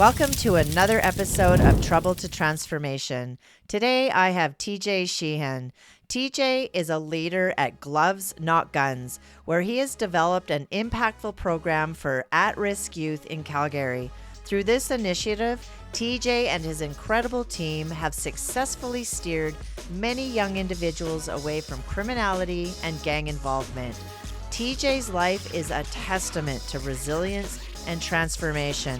Welcome to another episode of Trouble to Transformation. Today I have TJ Sheehan. TJ is a leader at Gloves Not Guns, where he has developed an impactful program for at-risk youth in Calgary. Through this initiative, TJ and his incredible team have successfully steered many young individuals away from criminality and gang involvement. TJ's life is a testament to resilience and transformation.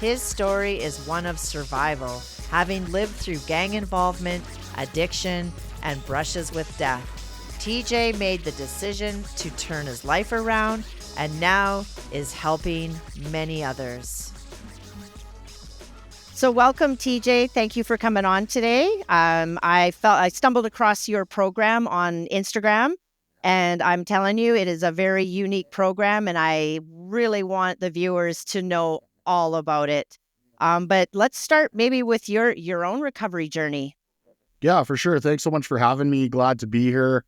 His story is one of survival, having lived through gang involvement, addiction, and brushes with death. TJ made the decision to turn his life around and now is helping many others. So welcome, TJ. Thank you for coming on today. I stumbled across your program on Instagram, and I'm telling you, it is a very unique program, and I really want the viewers to know all about it. But let's start maybe with your own recovery journey. Yeah, for sure. Thanks so much for having me. Glad to be here.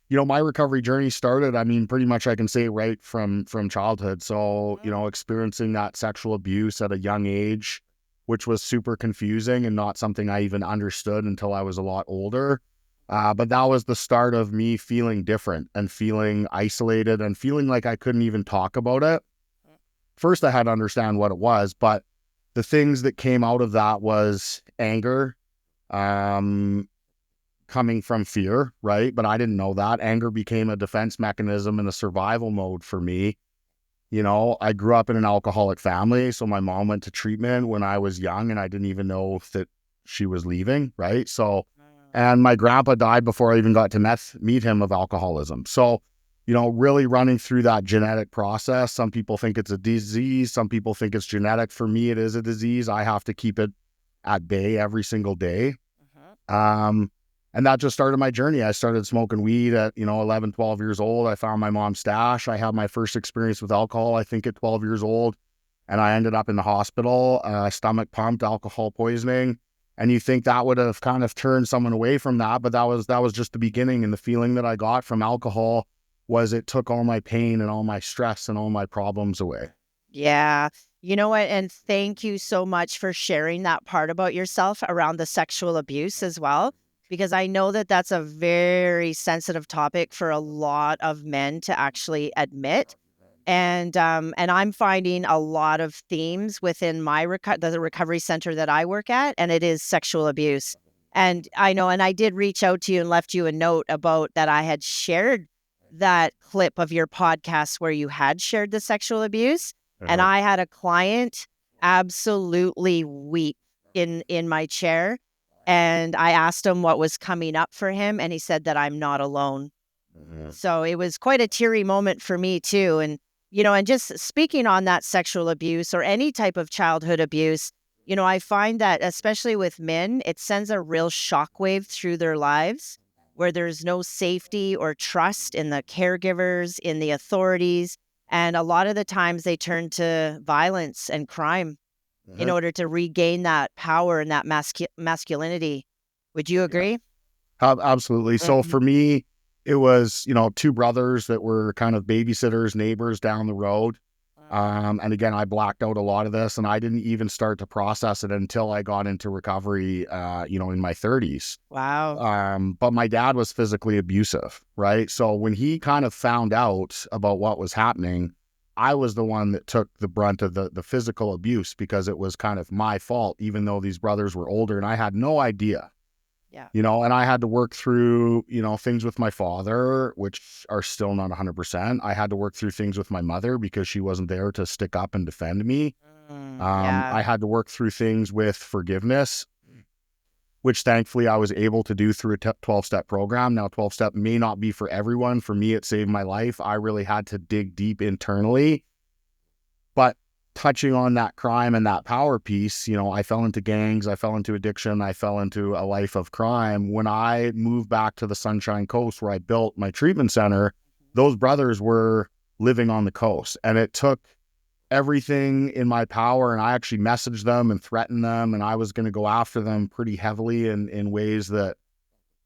My recovery journey started, pretty much I can say right from childhood. So, experiencing that sexual abuse at a young age, which was super confusing and not something I even understood until I was a lot older. But that was the start of me feeling different and feeling isolated and feeling like I couldn't even talk about it. First, I had to understand what it was, but the things that came out of that was anger, coming from fear, right? But I didn't know that. Anger became a defense mechanism and a survival mode for me. I grew up in an alcoholic family, so my mom went to treatment when I was young, and I didn't even know that she was leaving, right? So, and my grandpa died before I even got to meet him of alcoholism. So, really running through that genetic process. Some people think it's a disease. Some people think it's genetic. For me, it is a disease. I have to keep it at bay every single day. And that just started my journey. I started smoking weed at, 11, 12 years old. I found my mom's stash. I had my first experience with alcohol, I think at 12 years old. And I ended up in the hospital, stomach pumped, alcohol poisoning. And you think that would have kind of turned someone away from that. But that was just the beginning. And the feeling that I got from alcohol was it took all my pain and all my stress and all my problems away. Yeah. You know what? And thank you so much for sharing that part about yourself around the sexual abuse as well, because I know that that's a very sensitive topic for a lot of men to actually admit. And I'm finding a lot of themes within my the recovery center that I work at, and it is sexual abuse. And I know, and I did reach out to you and left you a note about that I had shared that clip of your podcast where you had shared the sexual abuse. And I had a client absolutely weep in my chair. And I asked him what was coming up for him, and he said that I'm not alone. So it was quite a teary moment for me too. And, and just speaking on that sexual abuse or any type of childhood abuse, I find that especially with men, it sends a real shockwave through their lives where there's no safety or trust in the caregivers, in the authorities. And a lot of the times they turn to violence and crime in order to regain that power and that masculinity. Would you agree? Absolutely. So for me, it was, two brothers that were kind of babysitters, neighbors down the road. And again, I blacked out a lot of this, and I didn't even start to process it until I got into recovery, in my 30s. Wow. But my dad was physically abusive, right? So when he kind of found out about what was happening, I was the one that took the brunt of the physical abuse because it was kind of my fault, even though these brothers were older and I had no idea. Yeah. And I had to work through, things with my father, which are still not 100%. I had to work through things with my mother because she wasn't there to stick up and defend me. I had to work through things with forgiveness, which thankfully I was able to do through a 12-step program. Now, 12-step may not be for everyone. For me, it saved my life. I really had to dig deep internally. But touching on that crime and that power piece, I fell into gangs, I fell into addiction, I fell into a life of crime. When I moved back to the Sunshine Coast where I built my treatment center, those brothers were living on the coast, and it took everything in my power, and I actually messaged them and threatened them, and I was going to go after them pretty heavily in ways that,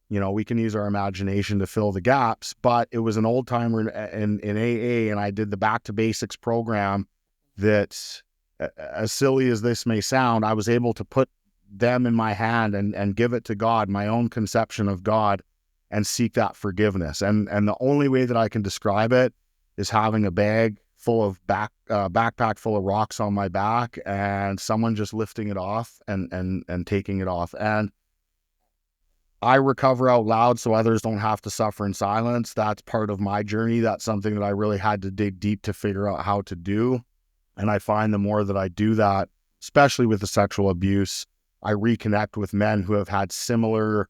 we can use our imagination to fill the gaps. But it was an old timer in AA, and I did the Back to Basics program that as silly as this may sound, I was able to put them in my hand and give it to God, my own conception of God, and seek that forgiveness. And the only way that I can describe it is having a bag full of backpack full of rocks on my back, and someone just lifting it off and taking it off. And I recover out loud so others don't have to suffer in silence. That's part of my journey. That's something that I really had to dig deep to figure out how to do. And I find the more that I do that, especially with the sexual abuse, I reconnect with men who have had similar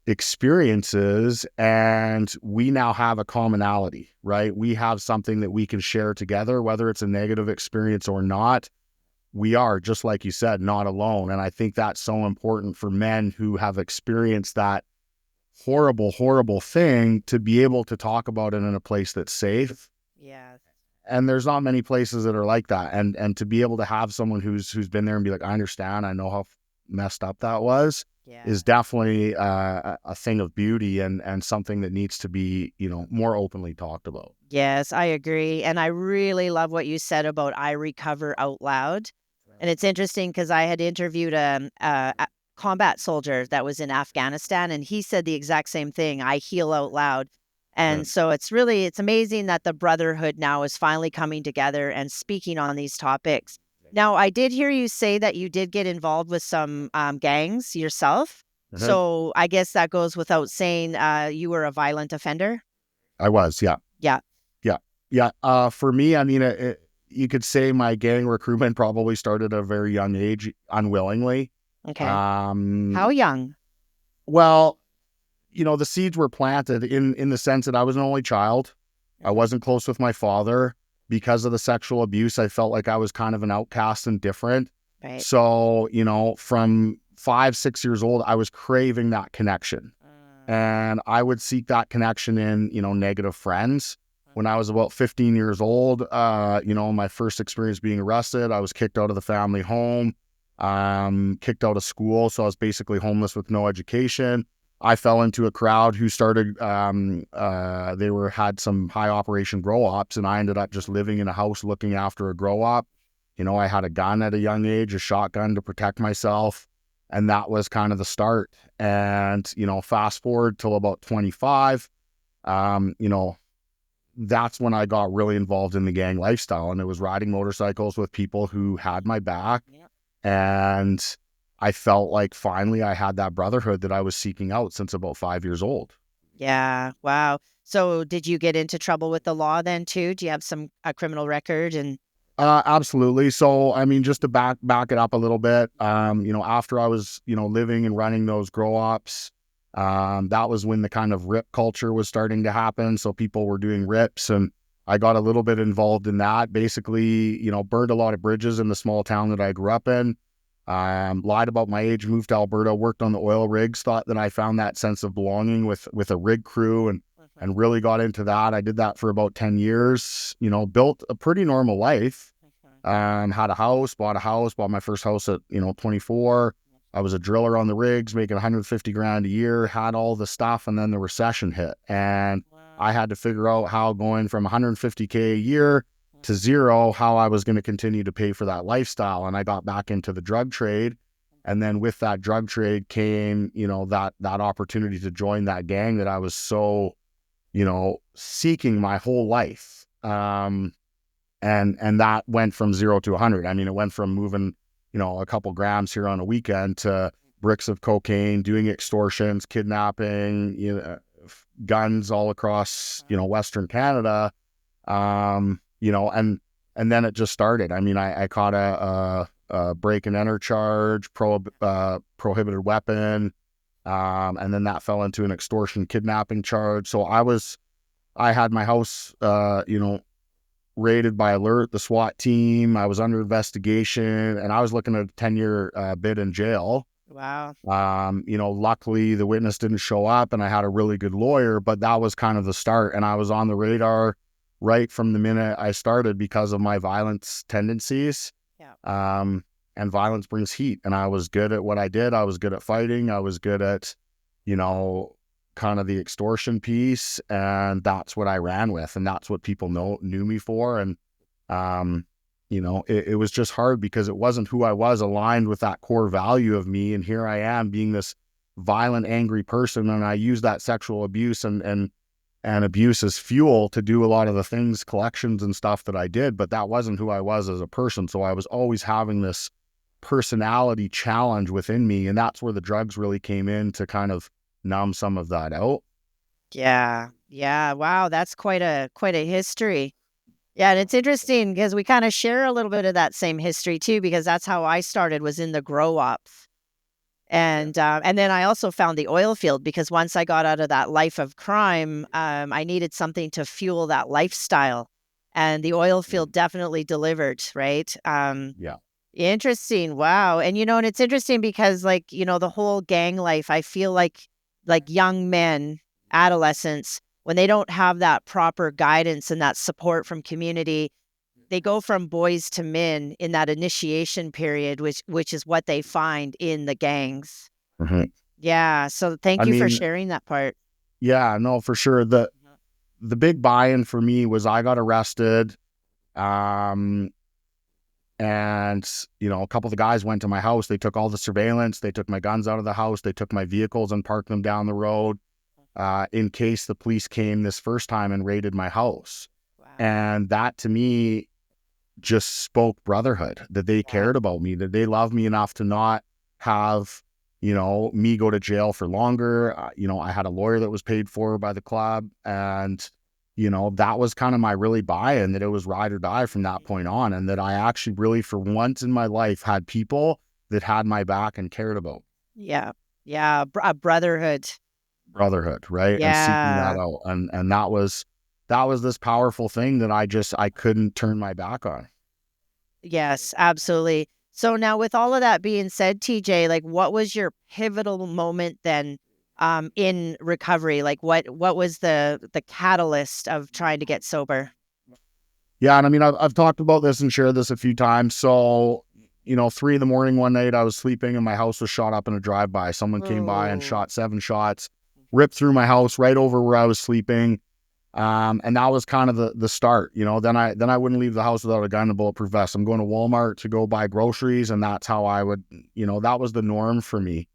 experiences, and we now have a commonality, right? We have something that we can share together, whether it's a negative experience or not. We are, just like you said, not alone. And I think that's so important for men who have experienced that horrible, horrible thing to be able to talk about it in a place that's safe. Yeah. And there's not many places that are like that. And to be able to have someone who's been there and be like, I understand, I know how messed up that was, Yeah. is definitely a thing of beauty and something that needs to be, more openly talked about. Yes, I agree. And I really love what you said about I recover out loud. And it's interesting because I had interviewed a combat soldier that was in Afghanistan, and he said the exact same thing. I heal out loud. And so it's amazing that the brotherhood now is finally coming together and speaking on these topics. Now, I did hear you say that you did get involved with some gangs yourself. Mhm. So I guess that goes without saying you were a violent offender. I was, yeah. Yeah. Yeah. Yeah. For me, I mean, you could say my gang recruitment probably started at a very young age, unwillingly. Okay. How Um, young? well, the seeds were planted in the sense that I was an only child. I wasn't close with my father. Because of the sexual abuse, I felt like I was kind of an outcast and different. Right. So, from 5, 6 years old, I was craving that connection. And I would seek that connection in, negative friends. When I was about 15 years old, my first experience being arrested, I was kicked out of the family home, kicked out of school. So I was basically homeless with no education. I fell into a crowd who started, had some high operation grow ops, and I ended up just living in a house looking after a grow op. I had a gun at a young age, a shotgun to protect myself. And that was kind of the start. And, fast forward till about 25, that's when I got really involved in the gang lifestyle. And it was riding motorcycles with people who had my back. Yeah. And I felt like finally I had that brotherhood that I was seeking out since about 5 years old. Yeah. Wow. So did you get into trouble with the law then too? Do you have a criminal record and Absolutely. So, I mean, just to back it up a little bit, after I was, living and running those grow ops, that was when the kind of rip culture was starting to happen. So people were doing rips, and I got a little bit involved in that. Basically, burned a lot of bridges in the small town that I grew up in. Lied about my age, moved to Alberta, worked on the oil rigs, thought that I found that sense of belonging with a rig crew, and really got into that. I did that for about 10 years, built a pretty normal life. Had a house, bought my first house at, 24. I was a driller on the rigs, making 150 grand a year, had all the stuff. And then the recession hit, and I had to figure out how, going from 150K a year to zero, how I was going to continue to pay for that lifestyle. And I got back into the drug trade. And then with that drug trade came, that opportunity to join that gang that I was so, seeking my whole life. And that went from 0 to 100. I mean, it went from moving, a couple grams here on a weekend to bricks of cocaine, doing extortions, kidnapping, guns all across, Western Canada. And then it just started. I mean, I caught a break and enter charge, prohibited weapon. And then that fell into an extortion kidnapping charge. So I had my house, raided by alert, the SWAT team. I was under investigation, and I was looking at a 10-year bid in jail. wow. Luckily the witness didn't show up, and I had a really good lawyer, but that was kind of the start. And I was on the radar right from the minute I started because of my violence tendencies. Yeah. And violence brings heat. And I was good at what I did. I was good at fighting. I was good at, kind of the extortion piece, and that's what I ran with, and that's what people knew me for. And it was just hard because it wasn't who I was aligned with that core value of me. And here I am being this violent, angry person. And I use that sexual abuse and abuse as fuel to do a lot of the things, collections and stuff that I did, but that wasn't who I was as a person. So I was always having this personality challenge within me. And that's where the drugs really came in to kind of numb some of that out. Yeah. Yeah. Wow. That's quite a history. Yeah, and it's interesting because we kind of share a little bit of that same history too, because that's how I started was in the grow up. And then I also found the oil field because once I got out of that life of crime, I needed something to fuel that lifestyle. And the oil field definitely delivered, right? Yeah. Interesting. Wow. And and it's interesting because the whole gang life, I feel like young men, adolescents, when they don't have that proper guidance and that support from community, they go from boys to men in that initiation period, which is what they find in the gangs. Mhm. Yeah. So thank I you for mean, sharing that part. yeah, no, for sure. The big buy-in for me was I got arrested. Um, and a couple of the guys went to my house. They took all the surveillance. They took my guns out of the house. They took my vehicles and parked them down the road, in case the police came this first time and raided my house. Wow. And that to me just spoke brotherhood, that they Yeah. cared about me, that they loved me enough to not have, me go to jail for longer. I had a lawyer that was paid for by the club. And, that was kind of my really buy-in, that it was ride or die from that point on. And that I actually really, for once in my life, had people that had my back and cared about Yeah. Yeah. A brotherhood. brotherhood, right? And seeking that Yeah. out. And that was this powerful thing that I couldn't turn my back on. Yes, absolutely. So now with all of that being said, TJ, like what was your pivotal moment then in recovery? Like what was the catalyst of trying to get sober? Yeah, and I mean, I've talked about this and shared this a few times. So, 3 in the morning one night, I was sleeping and my house was shot up in a drive-by. Someone came by and Oh. shot 7 shots, ripped through my house right over where I was sleeping. And that was kind of the start. Then I wouldn't leave the house without a gun and a bulletproof vest. I'm going to Walmart to go buy groceries, and that's how I would, that was the norm for me.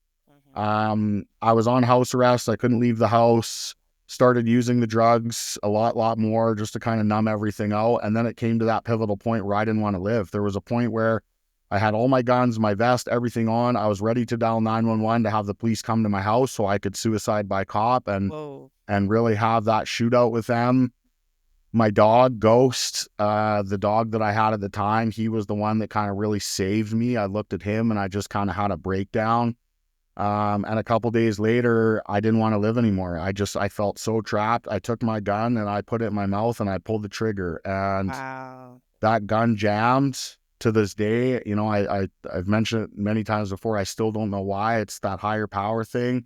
Mhm. I was on house arrest. I couldn't leave the house. Started using the drugs a lot more just to kind of numb everything out. And then it came to that pivotal point where I didn't want to live. There was a point where I had all my guns, my vest, everything on. I was ready to dial 911 to have the police come to my house so I could suicide by cop Whoa. and really have that shootout with them. My dog, Ghost, the dog that I had at the time, he was the one that kind of really saved me. I looked at him and I just kind of had a breakdown. And a couple days later, I didn't want to live anymore. I felt so trapped. I took my gun and I put it in my mouth and I pulled the trigger, and Wow. that gun jammed to this day. I've mentioned it many times before. I still don't know why. It's that higher power thing.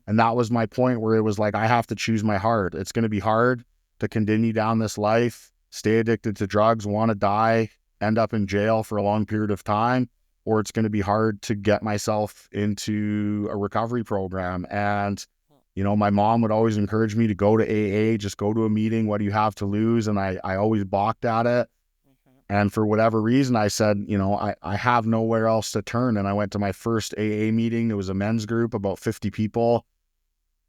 And that was my point where it was like, I have to choose my heart. It's going to be hard to continue down this life, stay addicted to drugs, want to die, end up in jail for a long period of time, or it's going to be hard to get myself into a recovery program. And, my mom would always encourage me to go to AA, just go to a meeting. What do you have to lose? And I always balked at it. Mhm. And for whatever reason, I said, I have nowhere else to turn. And I went to my first AA meeting. It was a men's group, about 50 people.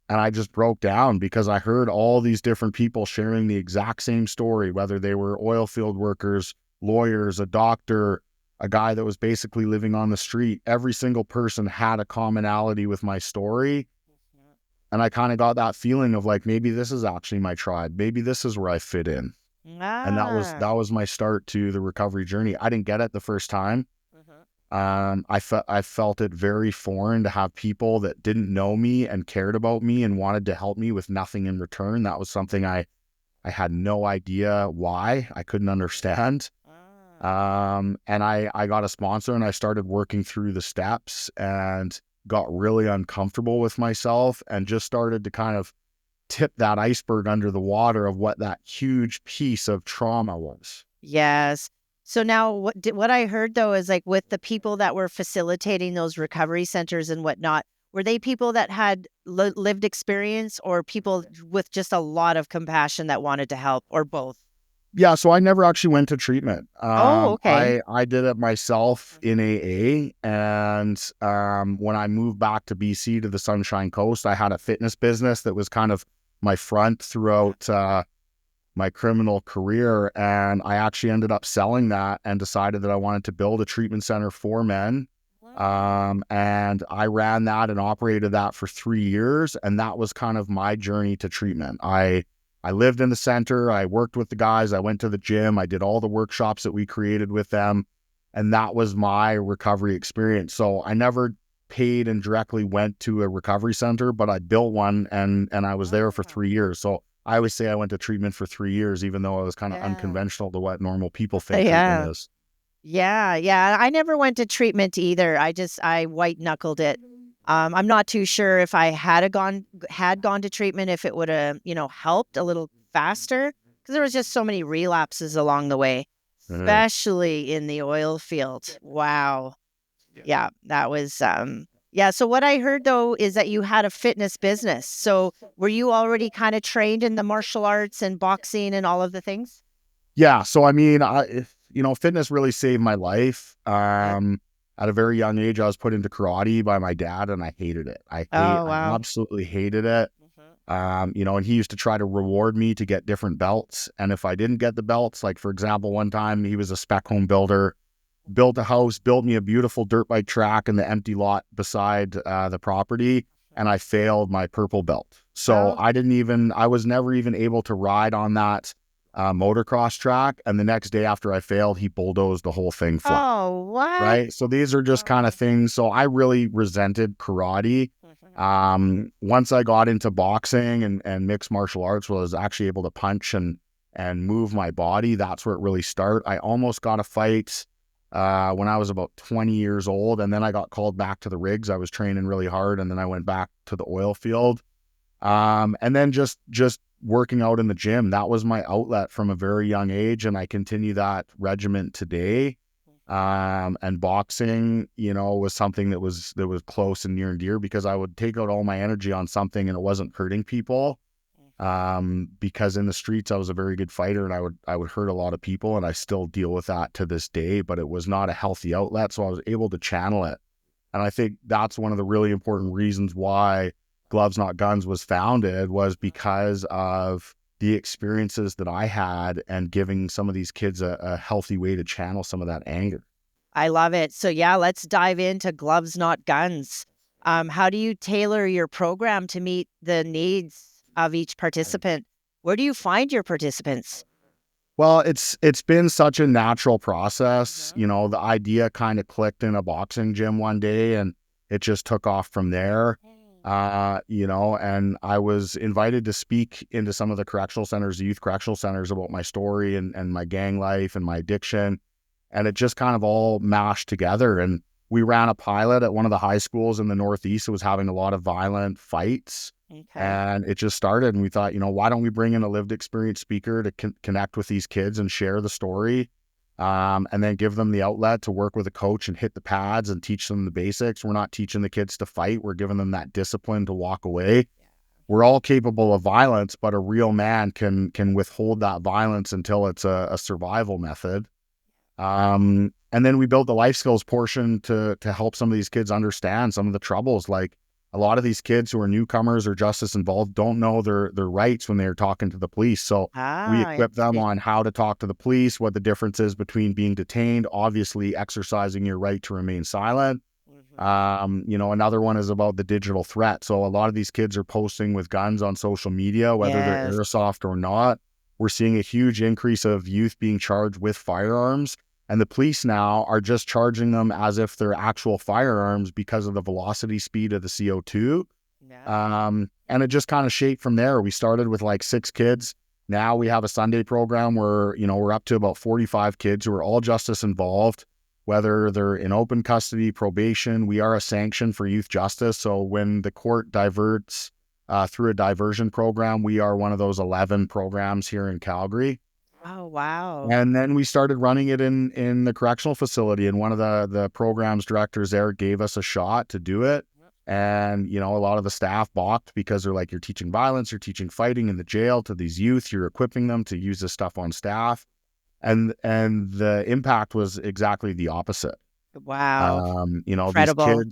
And I just broke down because I heard all these different people sharing the exact same story, whether they were oil field workers, lawyers, a doctor, a guy that was basically living on the street. Every single person had a commonality with my story. And I kind of got that feeling of like, maybe this is actually my tribe. Maybe this is where I fit in. And that was Ah. that was my start to the recovery journey. I didn't get it the first time. Mhm. I felt it very foreign to have people that didn't know me and cared about me and wanted to help me with nothing in return. That was something I had no idea why. I couldn't understand. Ah. And I got a sponsor and I started working through the steps and got really uncomfortable with myself and just started to kind of tip that iceberg under the water of what that huge piece of trauma was. Yes. So now what I heard though is like with the people that were facilitating those recovery centers and whatnot, were they people that had lived experience or people with just a lot of compassion that wanted to help or both? Yeah, so I never actually went to treatment. Oh, okay. I did it myself in AA, and when I moved back to BC to the Sunshine Coast, I had a fitness business that was kind of my front throughout my criminal career, and I actually ended up selling that and decided that I wanted to build a treatment center for men. And I ran that and operated that for 3 years, and that was kind of my journey to treatment. I lived in the center. I worked with the guys. I went to the gym. I did all the workshops that we created with them. And that was my recovery experience. So I never paid and directly went to a recovery center, but I built one, and I was there for 3 years. So I always say I went to treatment for 3 years, even though it was kind of Yeah. unconventional to what normal people think treatment Yeah. is. Yeah, yeah. I never went to treatment either. I white knuckled it. I'm not too sure if I had gone to treatment, if it would have, helped a little faster, because there was just so many relapses along the way, Mhm. especially in the oil field. Wow. Yeah, that was yeah, so what I heard though is that you had a fitness business. So were you already kind of trained in the martial arts and boxing and all of the things? Yeah. So, I mean, fitness really saved my life. Yeah. At a very young age, I was put into karate by my dad, and I hated it. Oh, I wow. absolutely hated it. Mhm. And he used to try to reward me to get different belts. And if I didn't get the belts, like for example, one time he was a spec home builder, built a house, built me a beautiful dirt bike track in the empty lot beside the property, and I failed my purple belt. So Oh. I was never even able to ride on that motocross track. And the next day after I failed, he bulldozed the whole thing flat. Oh, what? Right. So these are just kind of Oh. things. So I really resented karate. Mhm. Once I got into boxing and mixed martial arts, where I was actually able to punch and move my body, that's where it really started. I almost got a fight when I was about 20 years old, and then I got called back to the rigs. I was training really hard, and then I went back to the oil field. And then just working out in the gym, that was my outlet from a very young age, and I continue that regiment today. And boxing, was something that was close and near and dear, because I would take out all my energy on something and it wasn't hurting people. Because in the streets I was a very good fighter, and I would hurt a lot of people, and I still deal with that to this day, but it was not a healthy outlet, so I was able to channel it. And I think that's one of the really important reasons why Gloves Not Guns was founded, was because of the experiences that I had and giving some of these kids a healthy way to channel some of that anger. I love it. So yeah, let's dive into Gloves Not Guns. How do you tailor your program to meet the needs of each participant? Where do you find your participants? Well, it's been such a natural process. Mhm. The idea kind of clicked in a boxing gym one day, and it just took off from there. And I was invited to speak into some of the correctional centers, the youth correctional centers, about my story and my gang life and my addiction. And it just kind of all mashed together. And we ran a pilot at one of the high schools in the Northeast that was having a lot of violent fights. Okay. And it just started. And we thought, why don't we bring in a lived experience speaker to connect with these kids and share the story, and then give them the outlet to work with a coach and hit the pads and teach them the basics. We're not teaching the kids to fight. We're giving them that discipline to walk away. We're all capable of violence, but a real man can withhold that violence until it's a survival method. And then we built the life skills portion to help some of these kids understand some of the troubles. Like, a lot of these kids who are newcomers or justice involved don't know their rights when they're talking to the police. So we Ah, equip them interesting. on how to talk to the police, what the difference is between being detained, obviously exercising your right to remain silent. Mhm. Another one is about the digital threat. So a lot of these kids are posting with guns on social media, whether they're Yes. airsoft or not. We're seeing a huge increase of youth being charged with firearms, and the police now are just charging them as if they're actual firearms because of the velocity speed of the CO2. Yeah. And it just kind of shaped from there. We started with like 6 kids. Now we have a Sunday program where, we're up to about 45 kids who are all justice involved, whether they're in open custody, probation. We are a sanction for youth justice. So when the court diverts through a diversion program, we are one of those 11 programs here in Calgary. Oh, wow. And then we started running it in the correctional facility, and one of the program's directors there gave us a shot to do it. And, a lot of the staff balked because they're like, you're teaching violence, you're teaching fighting in the jail to these youth, you're equipping them to use this stuff on staff. And the impact was exactly the opposite. Wow. These Incredible.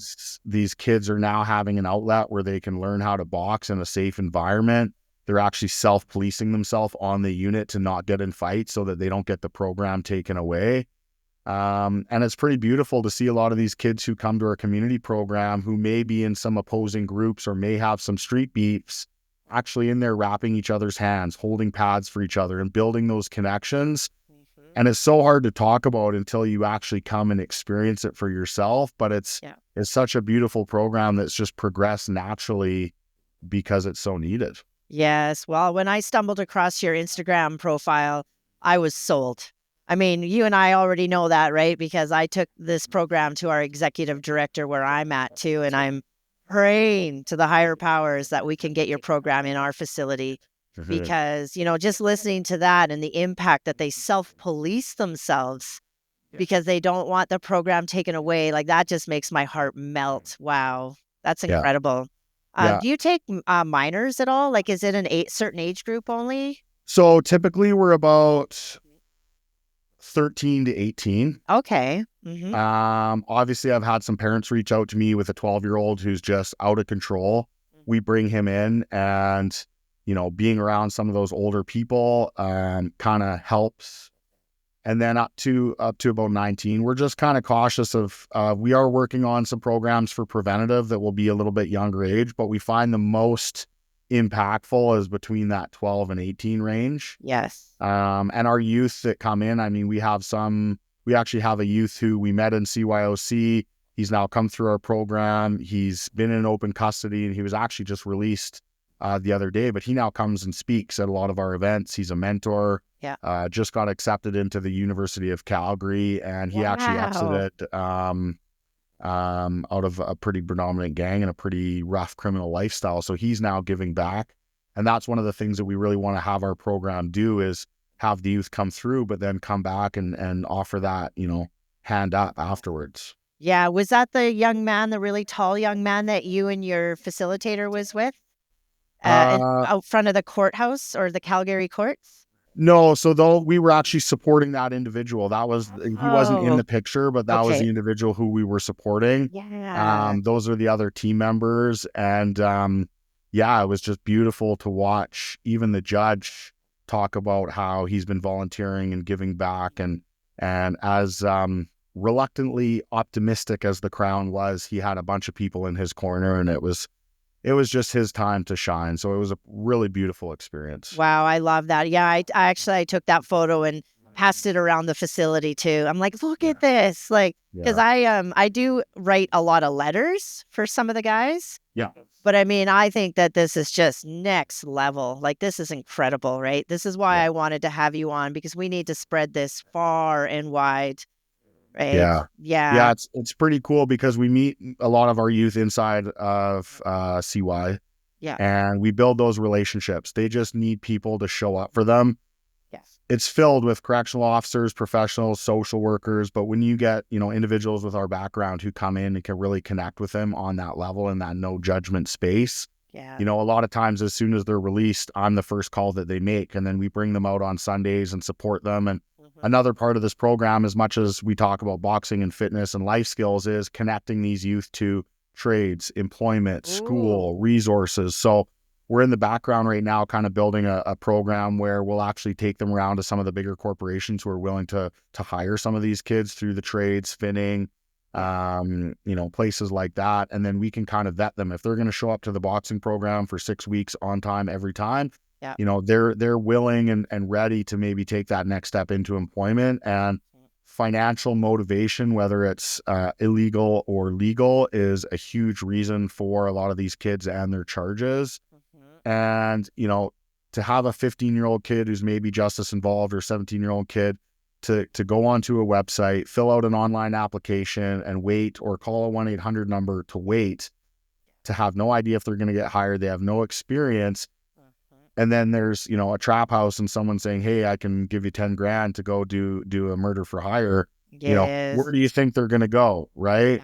kids are now having an outlet where they can learn how to box in a safe environment. They're actually self-policing themselves on the unit to not get in fights so that they don't get the program taken away. And it's pretty beautiful to see a lot of these kids who come to our community program who may be in some opposing groups or may have some street beefs, actually in there wrapping each other's hands, holding pads for each other and building those connections. And it's so hard to talk about until you actually come and experience it for yourself. But it's such a beautiful program that's just progressed naturally because it's so needed. Yes. Well, when I stumbled across your Instagram profile, I was sold. I mean, you and I already know that, right? Because I took this program to our executive director where I'm at too, and I'm praying to the higher powers that we can get your program in our facility. Because, just listening to that and the impact that they self-police themselves because they don't want the program taken away, like that just makes my heart melt. Wow. That's Yeah. incredible. Yeah. Do you take minors at all? Like, is it certain age group only? So typically we're about 13 to 18. Okay. Obviously I've had some parents reach out to me with a 12-year-old who's just out of control. We bring him in, and being around some of those older people kind of helps. And then up to about 19, we're just kind of cautious of, we are working on some programs for preventative that will be a little bit younger age, but we find the most impactful is between that 12 and 18 range. Yes. And our youth that come in, I mean, we actually have a youth who we met in CYOC. He's now come through our program. He's been in open custody, and he was actually just released the other day, but he now comes and speaks at a lot of our events. He's a mentor. Yeah. Just got accepted into the University of Calgary, and he actually exited out of a pretty predominant gang and a pretty rough criminal lifestyle. So he's now giving back. And that's one of the things that we really want to have our program do, is have the youth come through, but then come back and offer that, hand up afterwards. Yeah. Was that the young man, the really tall young man that you and your facilitator was with? Out front of the courthouse or the Calgary courts? No, so though we were actually supporting that individual. He wasn't in the picture, but that was the individual who we were supporting. Yeah. Those are the other team members. And it was just beautiful to watch even the judge talk about how he's been volunteering and giving back. And as reluctantly optimistic as the Crown was, he had a bunch of people in his corner, and it was just his time to shine. So it was a really beautiful experience. Wow, I love that. Yeah, I took that photo and passed it around the facility too. I'm like, look at this, like, because I do write a lot of letters for some of the guys. Yeah. But I mean, I think that this is just next level. Like, this is incredible, right? This is why I wanted to have you on, because we need to spread this far and wide. Right. Yeah. Yeah. Yeah. It's pretty cool because we meet a lot of our youth inside of CY. Yeah. And we build those relationships. They just need people to show up for them. Yes. It's filled with correctional officers, professionals, social workers. But when you get, individuals with our background who come in and can really connect with them on that level, in that no judgment space, a lot of times as soon as they're released, I'm the first call that they make. And then we bring them out on Sundays and support them. And another part of this program, as much as we talk about boxing and fitness and life skills, is connecting these youth to trades, employment, school, resources. So we're in the background right now kind of building a program where we'll actually take them around to some of the bigger corporations who are willing to hire some of these kids through the trades, finning, places like that. And then we can kind of vet them. If they're going to show up to the boxing program for 6 weeks on time every time, they're willing and ready to maybe take that next step into employment. And financial motivation, whether it's illegal or legal, is a huge reason for a lot of these kids and their charges. And, to have a 15-year-old kid who's maybe justice involved, or 17-year-old kid to go onto a website, fill out an online application and wait, or call a 1-800 number to wait, to have no idea if they're going to get hired. They have no experience. And then there's, a trap house and someone saying, hey, I can give you 10 grand to go do a murder for hire. Yes. Where do you think they're going to go? Right.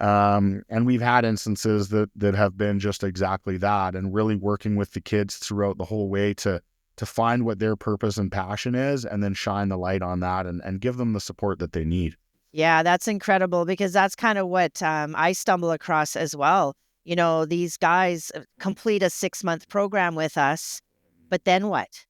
And we've had instances that have been just exactly that, and really working with the kids throughout the whole way to find what their purpose and passion is, and then shine the light on that, and give them the support that they need. Yeah, that's incredible because that's kind of what I stumble across as well. You know, these guys complete a 6-month program with us, but then what?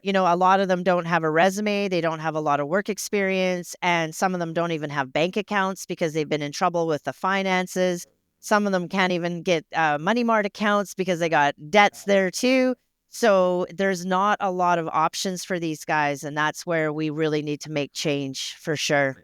You know, a lot of them don't have a resume, they don't have a lot of work experience, and some of them don't even have bank accounts because they've been in trouble with the finances. Some of them can't even get money mart accounts because they got debts there too. So there's not a lot of options for these guys, and that's where we really need to make change for sure.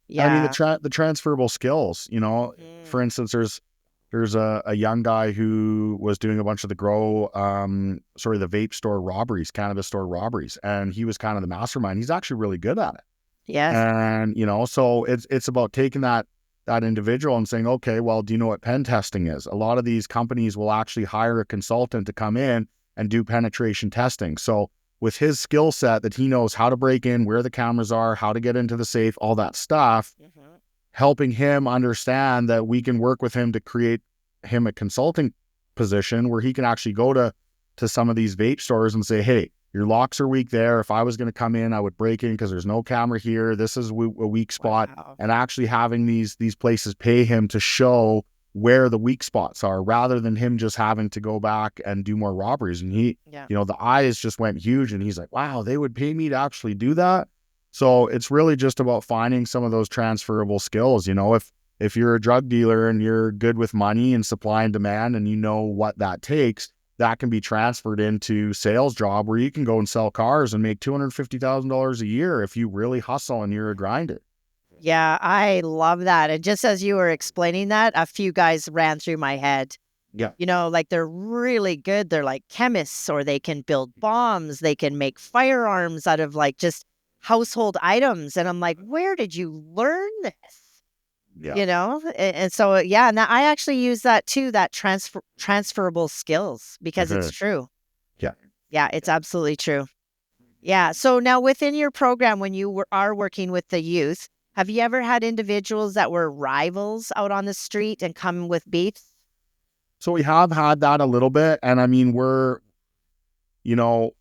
And I mean, Yeah. the transferable skills, for Mhm. instance, there's a young guy who was doing a bunch of the the vape store robberies, cannabis store robberies, and he was kind of the mastermind. He's actually really good at it. Yes. And, so it's about taking that individual and saying, okay, well, do you know what pen testing is? A lot of these companies will actually hire a consultant to come in and do penetration testing. So with his skill set, that he knows how to break in, where the cameras are, how to get into the safe, all that stuff, Mhm. helping him understand that we can work with him to create him a consulting position where he can actually go to some of these vape stores and say, hey, your locks are weak there. If I was going to come in, I would break in because there's no camera here. This is a weak spot. Wow. And actually having these places pay him to show where the weak spots are, rather than him just having to go back and do more robberies. And he, Yeah. the eyes just went huge, and he's like, wow, they would pay me to actually do that. So it's really just about finding some of those transferable skills. If you're a drug dealer and you're good with money and supply and demand, and you know what that takes, that can be transferred into sales job where you can go and sell cars and make $250,000 a year if you really hustle and you're a grinder. Yeah, I love that. And just as you were explaining that, a few guys ran through my head. Yeah. You know, like they're really good. They're like chemists, or they can build bombs. They can make firearms out of like just household items. And I'm like, where did you learn this? Yeah. You know? And so, yeah, now I actually use that too, that transferable skills, because it's Mhm. true. Yeah. Yeah, it's absolutely true. Yeah. So now within your program, when you are working with the youth, have you ever had individuals that were rivals out on the street and come with beefs? So we have had that a little bit. And I mean, you know,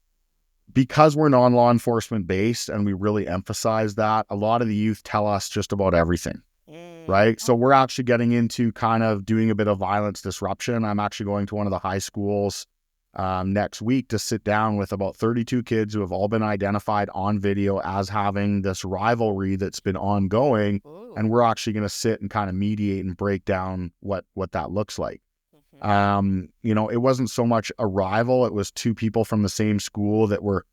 because we're non-law enforcement based and we really emphasize that, a lot of the youth tell us just about everything. Mm. Right. So we're actually getting into kind of doing a bit of violence disruption. I'm actually going to one of the high schools next week to sit down with about 32 kids who have all been identified on video as having this rivalry that's been ongoing. Ooh. And we're actually going to sit and kind of mediate and break down what that looks like. Mhm. It wasn't so much a rival. It was two people from the same school that were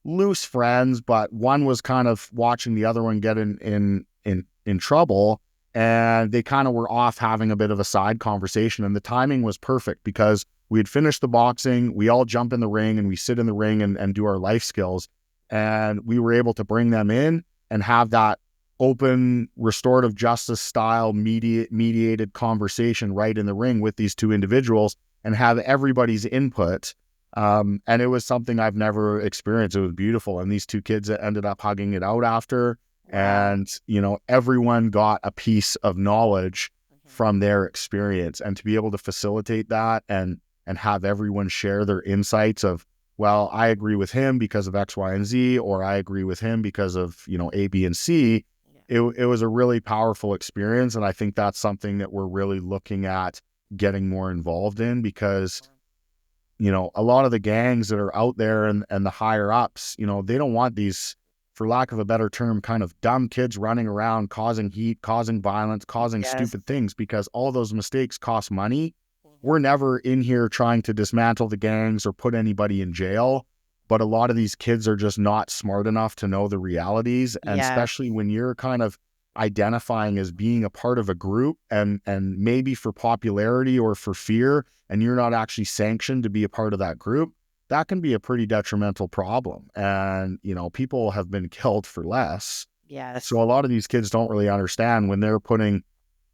loose friends, but one was kind of watching the other one get in trouble, and they kind of were off having a bit of a side conversation. And the timing was perfect because we had finished the boxing, we all jump in the ring and we sit in the ring and do our life skills, and we were able to bring them in and have that open restorative justice style mediated conversation right in the ring with these two individuals, and have everybody's input. And it was something I've never experienced. It was beautiful. And these two kids ended up hugging it out after. Wow. And, everyone got a piece of knowledge Mhm. from their experience. And to be able to facilitate that and have everyone share their insights of, well, I agree with him because of X, Y, and Z, or I agree with him because of, A, B, and C. Yeah. It was a really powerful experience. And I think that's something that we're really looking at getting more involved in, because a lot of the gangs that are out there and the higher ups, they don't want these, for lack of a better term, kind of dumb kids running around causing heat, causing violence, causing Yes. stupid things, because all those mistakes cost money. Mhm. We're never in here trying to dismantle the gangs or put anybody in jail. But a lot of these kids are just not smart enough to know the realities. And Yes. especially when you're kind of identifying as being a part of a group, and maybe for popularity or for fear, and you're not actually sanctioned to be a part of that group, that can be a pretty detrimental problem. And, people have been killed for less. Yes. So a lot of these kids don't really understand when they're putting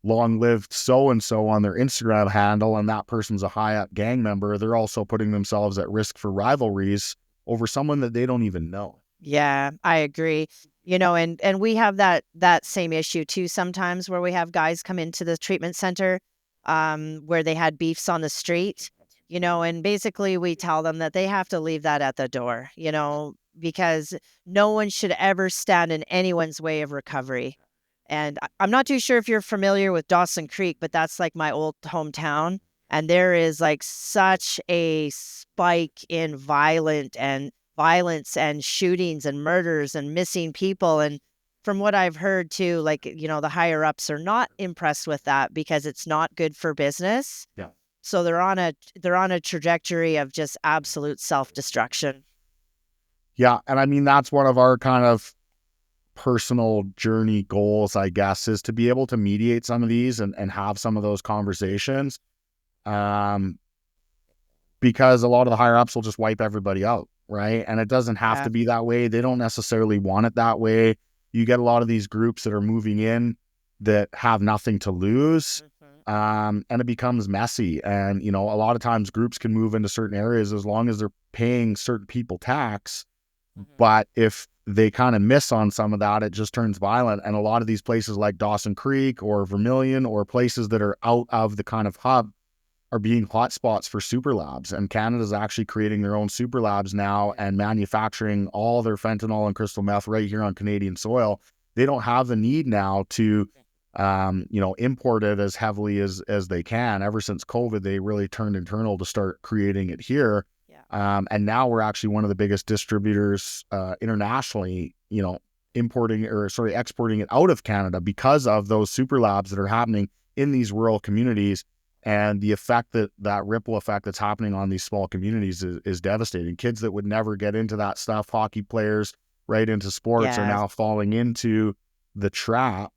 long lived so and so on their Instagram handle, and that person's a high up gang member, they're also putting themselves at risk for rivalries over someone that they don't even know. Yeah, I agree. And we have that same issue too sometimes, where we have guys come into the treatment center where they had beefs on the street, and basically we tell them that they have to leave that at the door, because no one should ever stand in anyone's way of recovery. And I'm not too sure if you're familiar with Dawson Creek, but that's like my old hometown. And there is like such a spike in violence and shootings and murders and missing people. And from what I've heard too, like, the higher ups are not impressed with that because it's not good for business. Yeah. So they're on a trajectory of just absolute self-destruction. Yeah. And I mean, that's one of our kind of personal journey goals, I guess, is to be able to mediate some of these and have some of those conversations. Because a lot of the higher ups will just wipe everybody out, right? And it doesn't have Yeah. to be that way. They don't necessarily want it that way. You get a lot of these groups that are moving in that have nothing to lose. And it becomes messy. And, a lot of times groups can move into certain areas as long as they're paying certain people tax. But if they kind of miss on some of that, it just turns violent. And a lot of these places like Dawson Creek or Vermilion or places that are out of the kind of hub are being hotspots for super labs. And Canada's actually creating their own super labs now and manufacturing all their fentanyl and crystal meth right here on Canadian soil. They don't have the need now to import it as heavily as they can. Ever since COVID, they really turned internal to start creating it here. Yeah. And now we're actually one of the biggest distributors internationally, exporting it out of Canada because of those super labs that are happening in these rural communities. And the effect that ripple effect that's happening on these small communities is devastating. Kids that would never get into that stuff, hockey players right into sports, are Yes. now falling into the trap.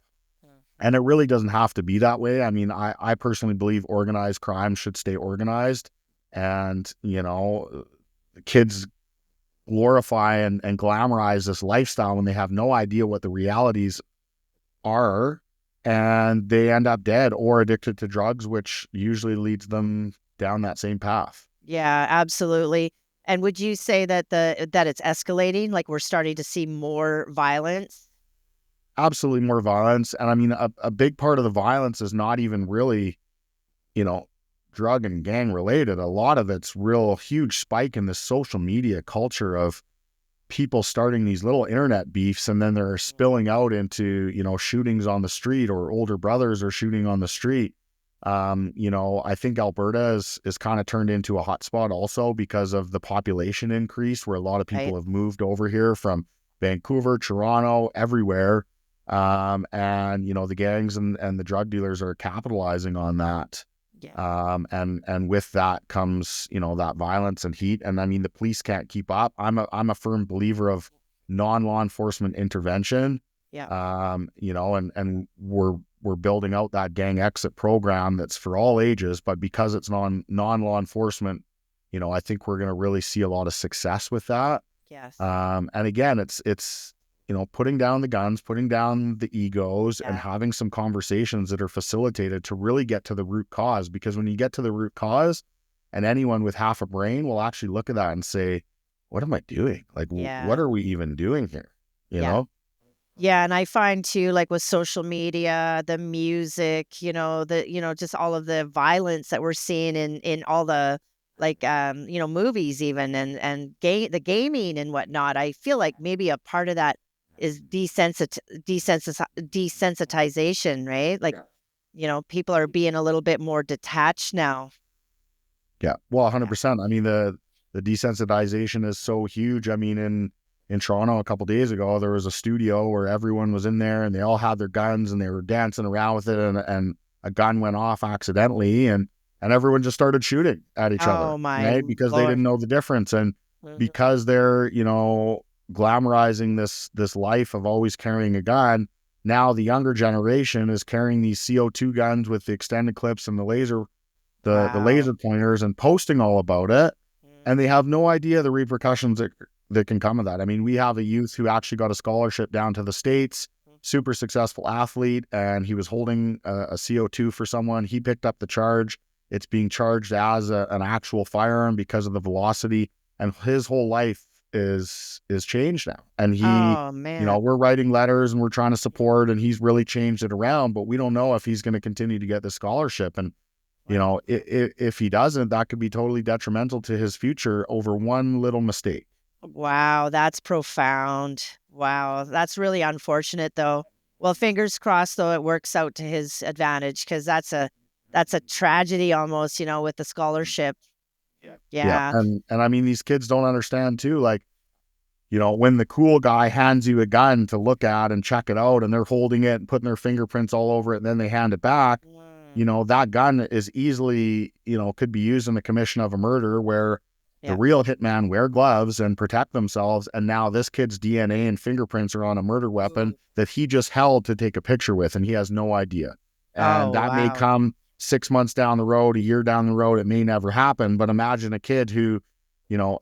And it really doesn't have to be that way. I mean, I personally believe organized crime should stay organized. And, the kids glorify and glamorize this lifestyle when they have no idea what the realities are. And they end up dead or addicted to drugs, which usually leads them down that same path. Yeah, absolutely. And would you say that it's escalating? Like we're starting to see more violence? Absolutely more violence. And I mean, a big part of the violence is not even really, you know, drug and gang related. A lot of it's real huge spike in the social media culture of people starting these little internet beefs, and then they're spilling out into, shootings on the street, or older brothers are shooting on the street. I think Alberta is kind of turned into a hotspot also because of the population increase, where a lot of people Right. have moved over here from Vancouver, Toronto, everywhere. And the gangs and the drug dealers are capitalizing on that. Yeah. And with that comes, that violence and heat. And I mean, the police can't keep up. I'm a firm believer of non-law enforcement intervention. Yeah. And we're building out that gang exit program that's for all ages, but because it's non-law enforcement, I think we're going to really see a lot of success with that. Yes. And again, it's putting down the guns, putting down the egos, and Yeah. having some conversations that are facilitated to really get to the root cause. Because when you get to the root cause, and anyone with half a brain will actually look at that and say, what am I doing? Like, Yeah. what are we even doing here? You Yeah. know? Yeah, and I find too, like with social media, the music, just all of the violence that we're seeing in all the like movies even and the gaming and whatnot. I feel like maybe a part of that is desensitization, right? Like, people are being a little bit more detached now. Yeah. Well, Yeah. 100%. I mean, the desensitization is so huge. I mean, in Toronto a couple days ago, there was a studio where everyone was in there and they all had their guns and they were dancing around with it, and a gun went off accidentally, and everyone just started shooting at each other, Oh my right? Because they Lord. didn't know the difference. And Mhm. because they're, glamorizing this life of always carrying a gun, now the younger generation is carrying these CO2 guns with the extended clips and the Wow. laser pointers and posting all about it, and they have no idea the repercussions that can come of that. I mean, we have a youth who actually got a scholarship down to the States, super successful athlete, and he was holding a CO2 for someone. He picked up the charge. It's being charged as an actual firearm because of the velocity, and his whole life is changed now. And he, Oh man. we're writing letters and we're trying to support, and he's really changed it around, but we don't know if he's going to continue to get the scholarship. And, if he doesn't, that could be totally detrimental to his future over one little mistake. Wow, that's profound. Wow, that's really unfortunate though. Well, fingers crossed though it works out to his advantage, because that's a tragedy almost, with the scholarship. Yeah. Yeah. And I mean, these kids don't understand too, like, when the cool guy hands you a gun to look at and check it out, and they're holding it and putting their fingerprints all over it, and then they hand it back, that gun is easily, could be used in the commission of a murder, where the Yeah. real hitman wear gloves and protect themselves. And now this kid's DNA and fingerprints are on a murder weapon that he just held to take a picture with, and he has no idea. And Oh, that may wow. come 6 months down the road, a year down the road, it may never happen. But imagine a kid who,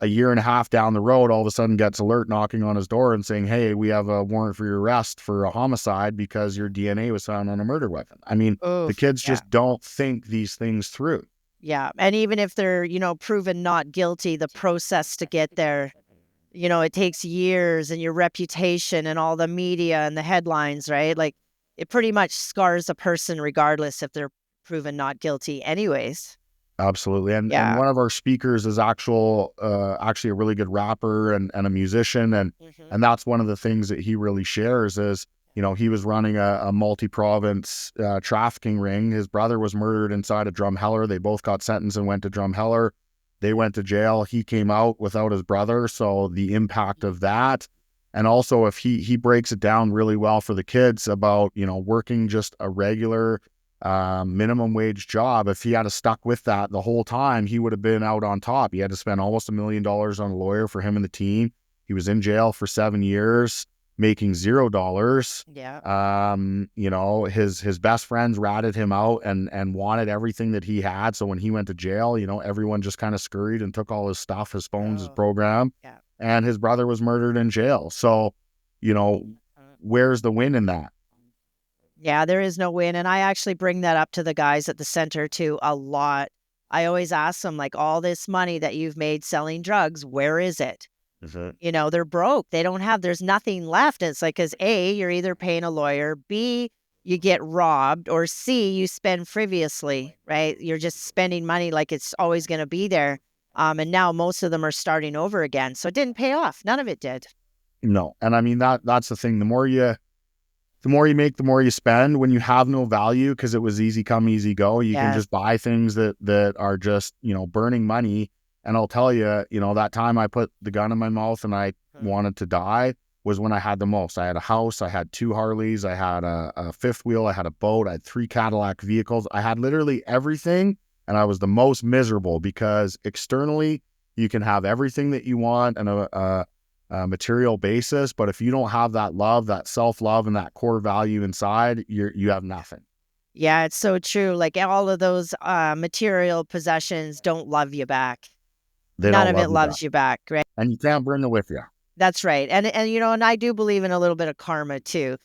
a year and a half down the road, all of a sudden gets alert knocking on his door and saying, hey, we have a warrant for your arrest for a homicide because your DNA was found on a murder weapon. I mean, the Oof. kids Yeah. just don't think these things through. Yeah. And even if they're, proven not guilty, the process to get there, it takes years, and your reputation and all the media and the headlines, right? Like, it pretty much scars a person regardless if they're proven not guilty anyways. Absolutely. And Yeah. one of our speakers is actually a really good rapper and a musician. Mhm. And that's one of the things that he really shares is, he was running a multi-province trafficking ring. His brother was murdered inside a Drumheller. They both got sentenced and went to Drumheller. They went to jail. He came out without his brother. So the impact of that. And also, if he breaks it down really well for the kids about, working just a regular minimum wage job. If he had stuck with that the whole time, he would have been out on top. He had to spend almost $1 million on a lawyer for him and the team. He was in jail for 7 years, making $0. Yeah. His best friends ratted him out and wanted everything that he had. So when he went to jail, everyone just kind of scurried and took all his stuff, his phones, his Oh, program, yeah. and his brother was murdered in jail. So, where's the win in that? Yeah, there is no win. And I actually bring that up to the guys at the center too a lot. I always ask them, like, all this money that you've made selling drugs, where is it? Is it? They're broke. There's nothing left. It's like, because A, you're either paying a lawyer, B, you get robbed, or C, you spend frivolously, right? You're just spending money like it's always going to be there. And now most of them are starting over again. So it didn't pay off. None of it did. No. And I mean, that's the thing. The more you make, the more you spend. When you have no value, because it was easy come, easy go, you can Yes. just buy things that are just, burning money. And I'll tell you, that time I put the gun in my mouth and I wanted to die was when I had the most. I had a house, I had 2 Harleys, I had a fifth wheel, I had a boat, I had 3 Cadillac vehicles. I had literally everything. And I was the most miserable, because externally you can have everything that you want and a material basis, but if you don't have that love, that self-love, and that core value inside, you have nothing. Yeah, it's so true. Like, all of those material possessions don't love you back. They None don't of it love you back, loves you back, right? and you can't bring it with you. That's right. And I do believe in a little bit of karma too.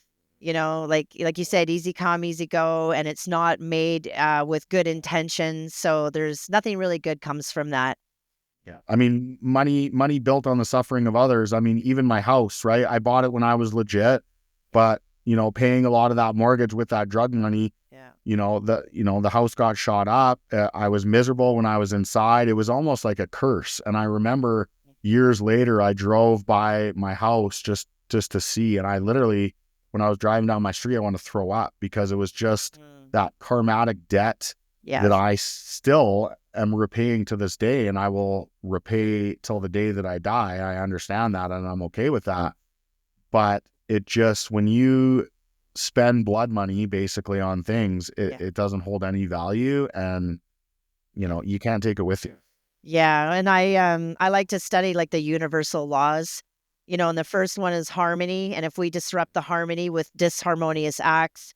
Like you said, easy come, easy go, and it's not made with good intentions. So there's nothing really good comes from that. Yeah. I mean, money built on the suffering of others. I mean, even my house, right? I bought it when I was legit, but paying a lot of that mortgage with that drug money, Yeah. the house got shot up. I was miserable when I was inside. It was almost like a curse. And I remember years later, I drove by my house just to see, and I literally, when I was driving down my street, I wanted to throw up, because it was just that karmatic debt that Yes. I still am repaying to this day, and I will repay till the day that I die. I understand that, and I'm okay with that. But it just, when you spend blood money basically on things, it doesn't hold any value, and you can't take it with you. Yeah, and I like to study like the universal laws. And the first one is harmony, and if we disrupt the harmony with disharmonious acts,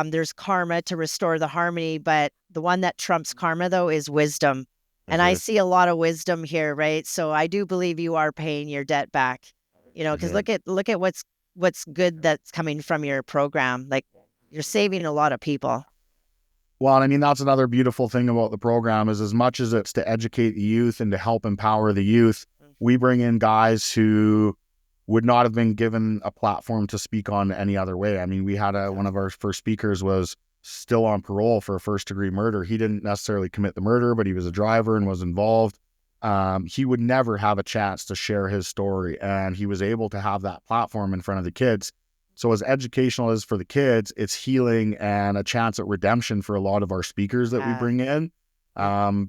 there's karma to restore the harmony, but the one that trumps karma though is wisdom. And I see a lot of wisdom here, right? So I do believe you are paying your debt back. Because look at what's good that's coming from your program. Like, you're saving a lot of people. Well, and I mean, that's another beautiful thing about the program, is as much as it's to educate the youth and to help empower the youth, we bring in guys who would not have been given a platform to speak on any other way. I mean, we had one of our first speakers was still on parole for a first-degree murder. He didn't necessarily commit the murder, but he was a driver and was involved. He would never have a chance to share his story, and he was able to have that platform in front of the kids. So as educational as for the kids, it's healing and a chance at redemption for a lot of our speakers that we bring in,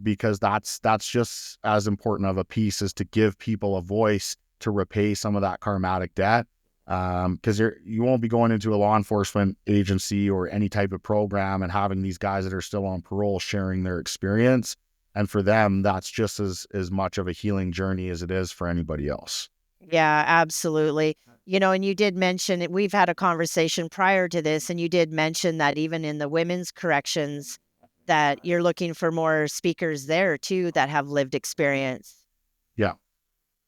because that's just as important of a piece as to give people a voice to repay some of that karmatic debt. Because you won't be going into a law enforcement agency or any type of program and having these guys that are still on parole sharing their experience. And for them, that's just as much of a healing journey as it is for anybody else. Yeah, absolutely. And you did mention we've had a conversation prior to this, and you did mention that even in the women's corrections, that you're looking for more speakers there too that have lived experience. Yeah.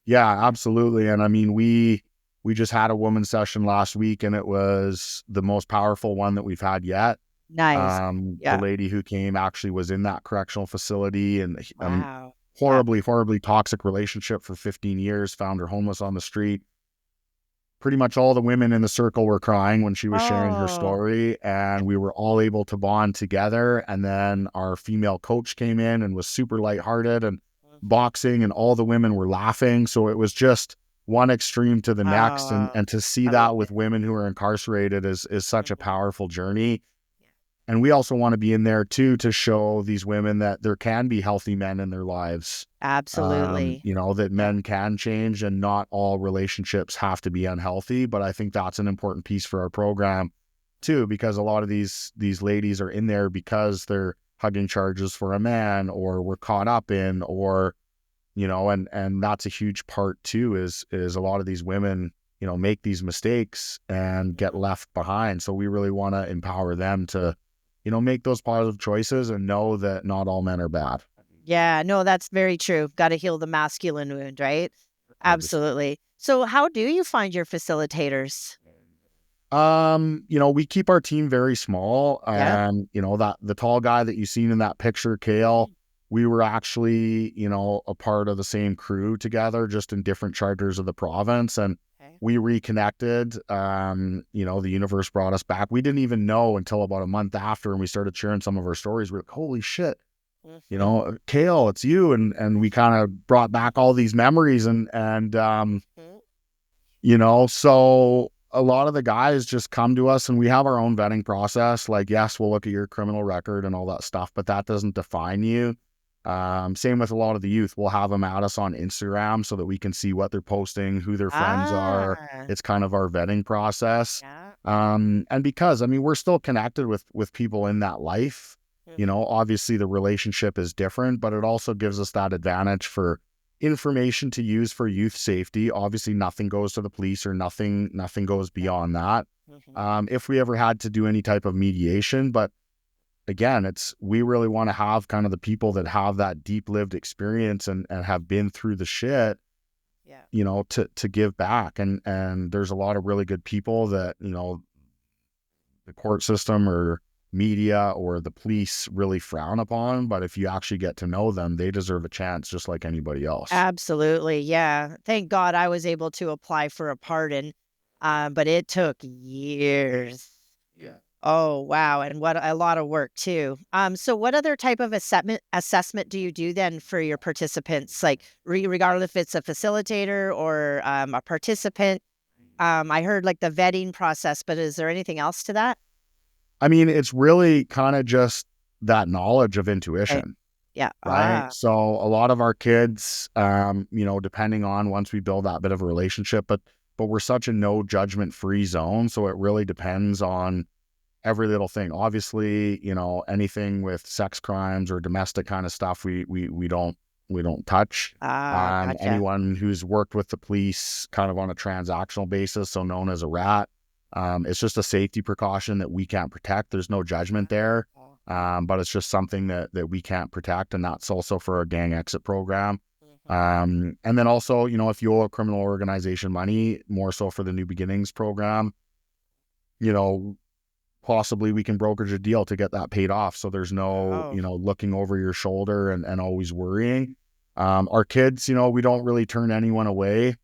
Yeah, absolutely. And I mean, we just had a women's session last week, and it was the most powerful one that we've had yet. Nice. The Yeah. lady who came actually was in that correctional facility, and Wow. Yeah. horribly toxic relationship for 15 years, found her homeless on the street. Pretty much all the women in the circle were crying when she was sharing her Oh. story, and we were all able to bond together. And then our female coach came in and was super lighthearted and boxing, and all the women were laughing. So it was just one extreme to the next. And Oh, to see I love that it. with women who are incarcerated is such a Mhm. powerful journey. And we also want to be in there too to show these women that there can be healthy men in their lives. Absolutely. That Yeah. men can change and not all relationships have to be unhealthy. But I think that's an important piece for our program too, because a lot of these ladies are in there because they're hugging charges for a man, or were caught up in, or, and that's a huge part too, is a lot of these women, make these mistakes and get left behind. So we really want to empower them to, make those positive choices and know that not all men are bad. Yeah, no, that's very true. Got to heal the masculine wound, right? 100%. Absolutely. So how do you find your facilitators? We keep our team very small. Yeah. That the tall guy that you seen in that picture, Kale, we were actually, a part of the same crew together, just in different charters of the province. And Okay. we reconnected. The universe brought us back. We didn't even know until about a month after, and we started sharing some of our stories. We're like, holy shit, Mhm. Kale, it's you. And we kind of brought back all these memories, Mhm. so a lot of the guys just come to us, and we have our own vetting process. Like, yes, we'll look at your criminal record and all that stuff, but that doesn't define you. Same with a lot of the youth. We'll have them add us on Instagram so that we can see what they're posting, who their friends are. Ah, It's kind of our vetting process. yeah. And because, I mean, we're still connected with people in that life. Mhm. Obviously the relationship is different, but it also gives us that advantage for information to use for youth safety. Obviously nothing goes to the police, or nothing goes Yeah. beyond that. Mhm. If we ever had to do any type of mediation, but again, we really want to have kind of the people that have that deep lived experience and have been through the shit, Yeah. to give back. And there's a lot of really good people that, the court system or media or the police really frown upon. But if you actually get to know them, they deserve a chance just like anybody else. Absolutely. Yeah. Thank God I was able to apply for a pardon, but it took years. Yeah. Oh, wow, and what a lot of work too. So what other type of assessment do you do then for your participants? Like regardless if it's a facilitator or a participant? I heard like the vetting process, but is there anything else to that? I mean, it's really kind of just that knowledge of Okay. intuition. Yeah. Right. Ah. So a lot of our kids, depending on once we build that bit of a relationship, but we're such a no judgment free zone. So it really depends on every little thing. Obviously, anything with sex crimes or domestic kind of stuff, we don't touch. Ah, gotcha. Anyone who's worked with the police kind of on a transactional basis, so known as a rat, it's just a safety precaution that we can't protect. There's no judgment there. Oh. But it's just something that we can't protect, and that's also for our gang exit program. Mhm. And then also, if you owe a criminal organization money, more so for the New Beginnings program, you know, possibly we can brokerage a deal to get that paid off. So there's no, Oh. looking over your shoulder and always worrying. Our kids, we don't really turn anyone away. Okay.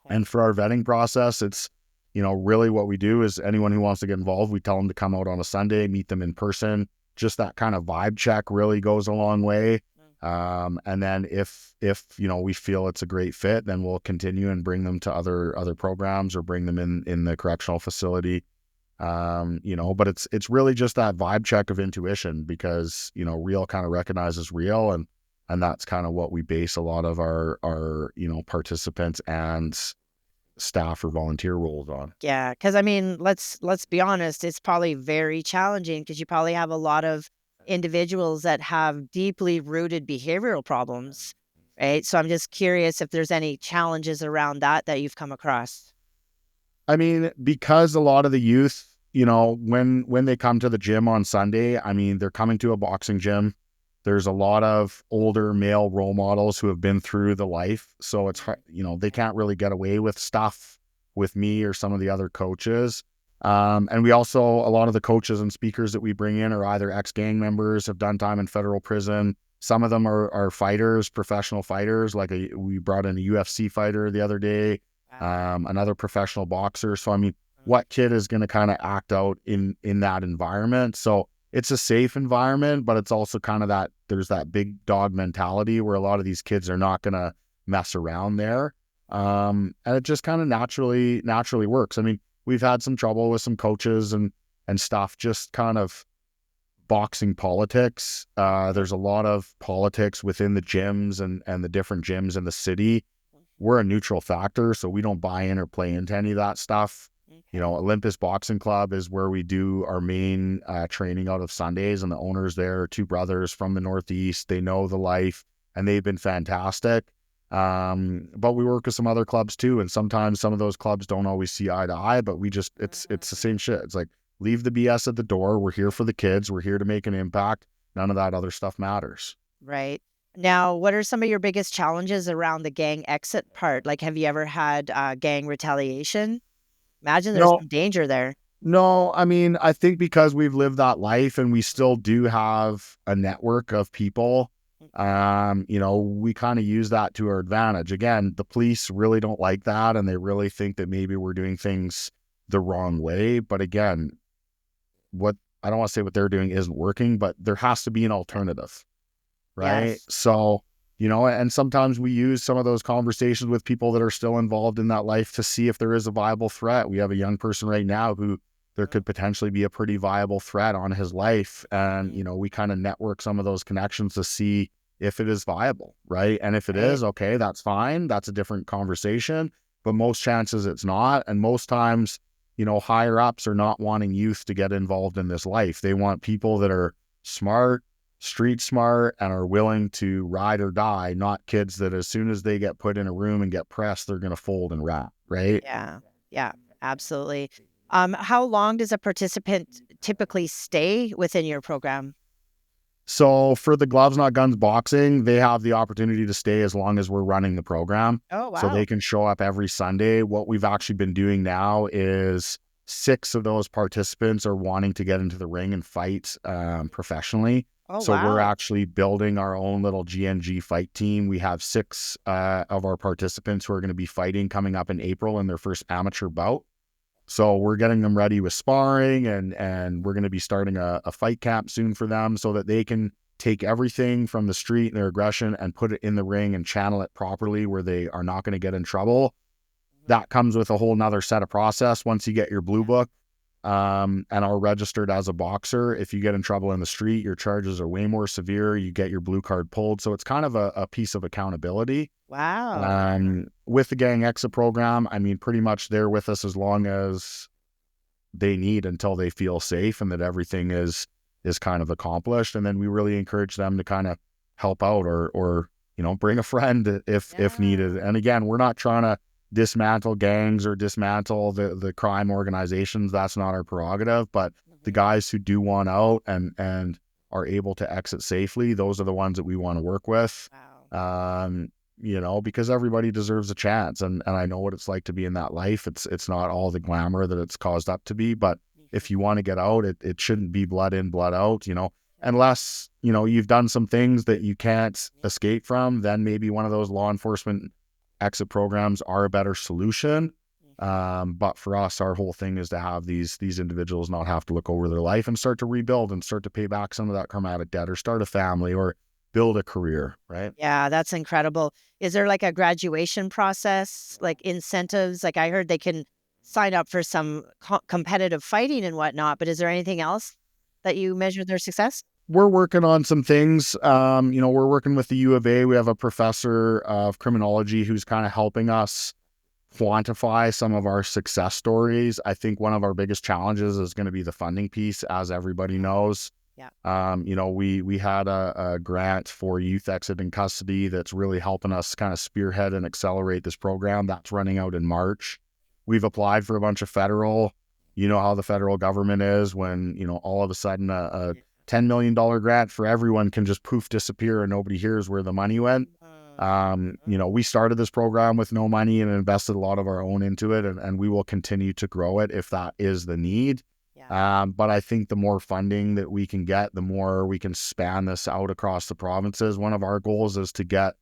And for our vetting process, it's, really what we do is anyone who wants to get involved, we tell them to come out on a Sunday, meet them in person. Just that kind of vibe check really goes a long way. And then if we feel it's a great fit, then we'll continue and bring them to other programs or bring them in the correctional facility. But it's really just that vibe check of intuition because, real kind of recognizes real, and that's kind of what we base a lot of our participants and staff or volunteer roles on. Yeah, because I mean, let's be honest, it's probably very challenging because you probably have a lot of individuals that have deeply rooted behavioral problems, right? So I'm just curious if there's any challenges around that you've come across. I mean, because a lot of the youth, when they come to the gym on Sunday, I mean, they're coming to a boxing gym. There's a lot of older male role models who have been through the life. So it's hard, they can't really get away with stuff with me or some of the other coaches. And we also, a lot of the coaches and speakers that we bring in are either ex-gang members, have done time in federal prison. Some of them are fighters, professional fighters. Like we brought in a UFC fighter the other day, Wow. another professional boxer. So, I mean, what kid is going to kind of act out in that environment? So it's a safe environment, but it's also kind of there's that big dog mentality where a lot of these kids are not going to mess around there. And it just kind of naturally works. I mean, we've had some trouble with some coaches and stuff, just kind of boxing politics. There's a lot of politics within the gyms and the different gyms in the city. We're a neutral factor, so we don't buy in or play into any of that stuff. Okay. Olympus Boxing Club is where we do our main training out of Sundays, and the owners there are two brothers from the Northeast. They know the life, and they've been fantastic. But we work with some other clubs too, and sometimes some of those clubs don't always see eye to eye, but it's the same shit. It's like, leave the BS at the door. We're here for the kids. We're here to make an impact. None of that other stuff matters. Right. Now, what are some of your biggest challenges around the gang exit part? Like, have you ever had gang retaliation? Imagine there's No, some danger there. no, I mean, I think because we've lived that life and we still do have a network of people, we kind of use that to our advantage. Again, the police really don't like that, and they really think that maybe we're doing things the wrong way. But again, what I don't want to say what they're doing isn't working, but there has to be an alternative, right? Yes. So, and sometimes we use some of those conversations with people that are still involved in that life to see if there is a viable threat. We have a young person right now who there could potentially be a pretty viable threat on his life. And, we kind of network some of those connections to see if it is viable, right? And if it Right. is, okay, that's fine. That's a different conversation. But most chances it's not. And most times, higher ups are not wanting youth to get involved in this life. They want people that are smart, street smart, and are willing to ride or die, not kids that as soon as they get put in a room and get pressed, they're going to fold and wrap, right? Yeah. Yeah. Absolutely. How long does a participant typically stay within your program? So for the Gloves Not Guns boxing, they have the opportunity to stay as long as we're running the program. Oh, So they wow. can show up every Sunday. What we've actually been doing now is 6 of those participants are wanting to get into the ring and fight professionally. Oh, So we're wow. actually building our own little GNG fight team. We have 6 of our participants who are going to be fighting coming up in April in their first amateur bout. So we're getting them ready with sparring, and we're going to be starting a fight camp soon for them so that they can take everything from the street and their aggression and put it in the ring and channel it properly where they are not going to get in trouble. Mhm. That comes with a whole nother set of process. Once you get your blue Yeah. book, and are registered as a boxer, if you get in trouble in the street, your charges are way more severe. You get your blue card pulled. So it's kind of a piece of accountability. Wow. With the gang exit program, I mean, pretty much they're with us as long as they need until they feel safe and that everything is kind of accomplished. And then we really encourage them to kind of help out or bring a friend if needed. Yeah. And again, we're not trying to dismantle gangs or dismantle the crime organizations. That's not our prerogative. But the Mhm. guys who do want out and are able to exit safely, those are the ones that we want to work with. Wow. Um, because everybody deserves a chance. And I know what it's like to be in that life. It's not all the glamour that it's caused up to be, but if Mhm. you want to get out, it shouldn't be blood in, blood out. unless, you've done some things that you can't escape from, then maybe one of those law enforcement exit programs are a better solution. But for us, our whole thing is to have these individuals not have to look over their life and start to rebuild and start to pay back some of that traumatic debt or start a family or build a career, right? Yeah, that's incredible. Is there like a graduation process, like incentives? Like I heard they can sign up for some competitive fighting and whatnot, but is there anything else that you measure their success? We're working on some things. We're working with the U of A. We have a professor of criminology who's kind of helping us quantify some of our success stories. I think one of our biggest challenges is going to be the funding piece, as everybody knows. Yeah. We had a grant for youth exit in custody that's really helping us kind of spearhead and accelerate this program. That's running out in March. We've applied for a bunch of federal. You know how the federal government is when, all of a sudden a $10 million grant for everyone can just poof disappear and nobody hears where the money went. We started this program with no money and invested a lot of our own into it, and we will continue to grow it if that is the need. Yeah. But I think the more funding that we can get, the more we can span this out across the provinces. One of our goals is to get,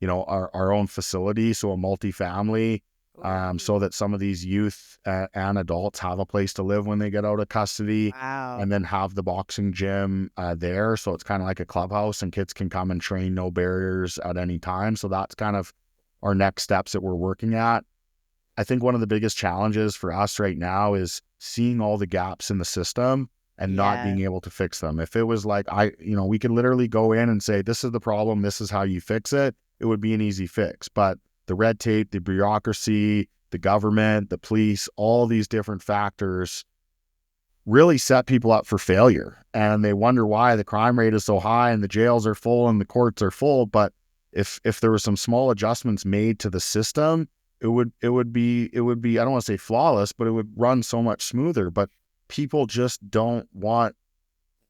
our own facility, so a multifamily, so that some of these youth and adults have a place to live when they get out of custody. Wow. And then have the boxing gym there. So it's kind of like a clubhouse and kids can come and train, no barriers at any time. So that's kind of our next steps that we're working at. I think one of the biggest challenges for us right now is seeing all the gaps in the system and not being able to fix them. If it was like, we could literally go in and say, this is the problem, this is how you fix it, it would be an easy fix. But the red tape, the bureaucracy, the government, the police, all these different factors really set people up for failure. And they wonder why the crime rate is so high and the jails are full and the courts are full. But if there were some small adjustments made to the system, it would be, I don't want to say flawless, but it would run so much smoother. But people just don't want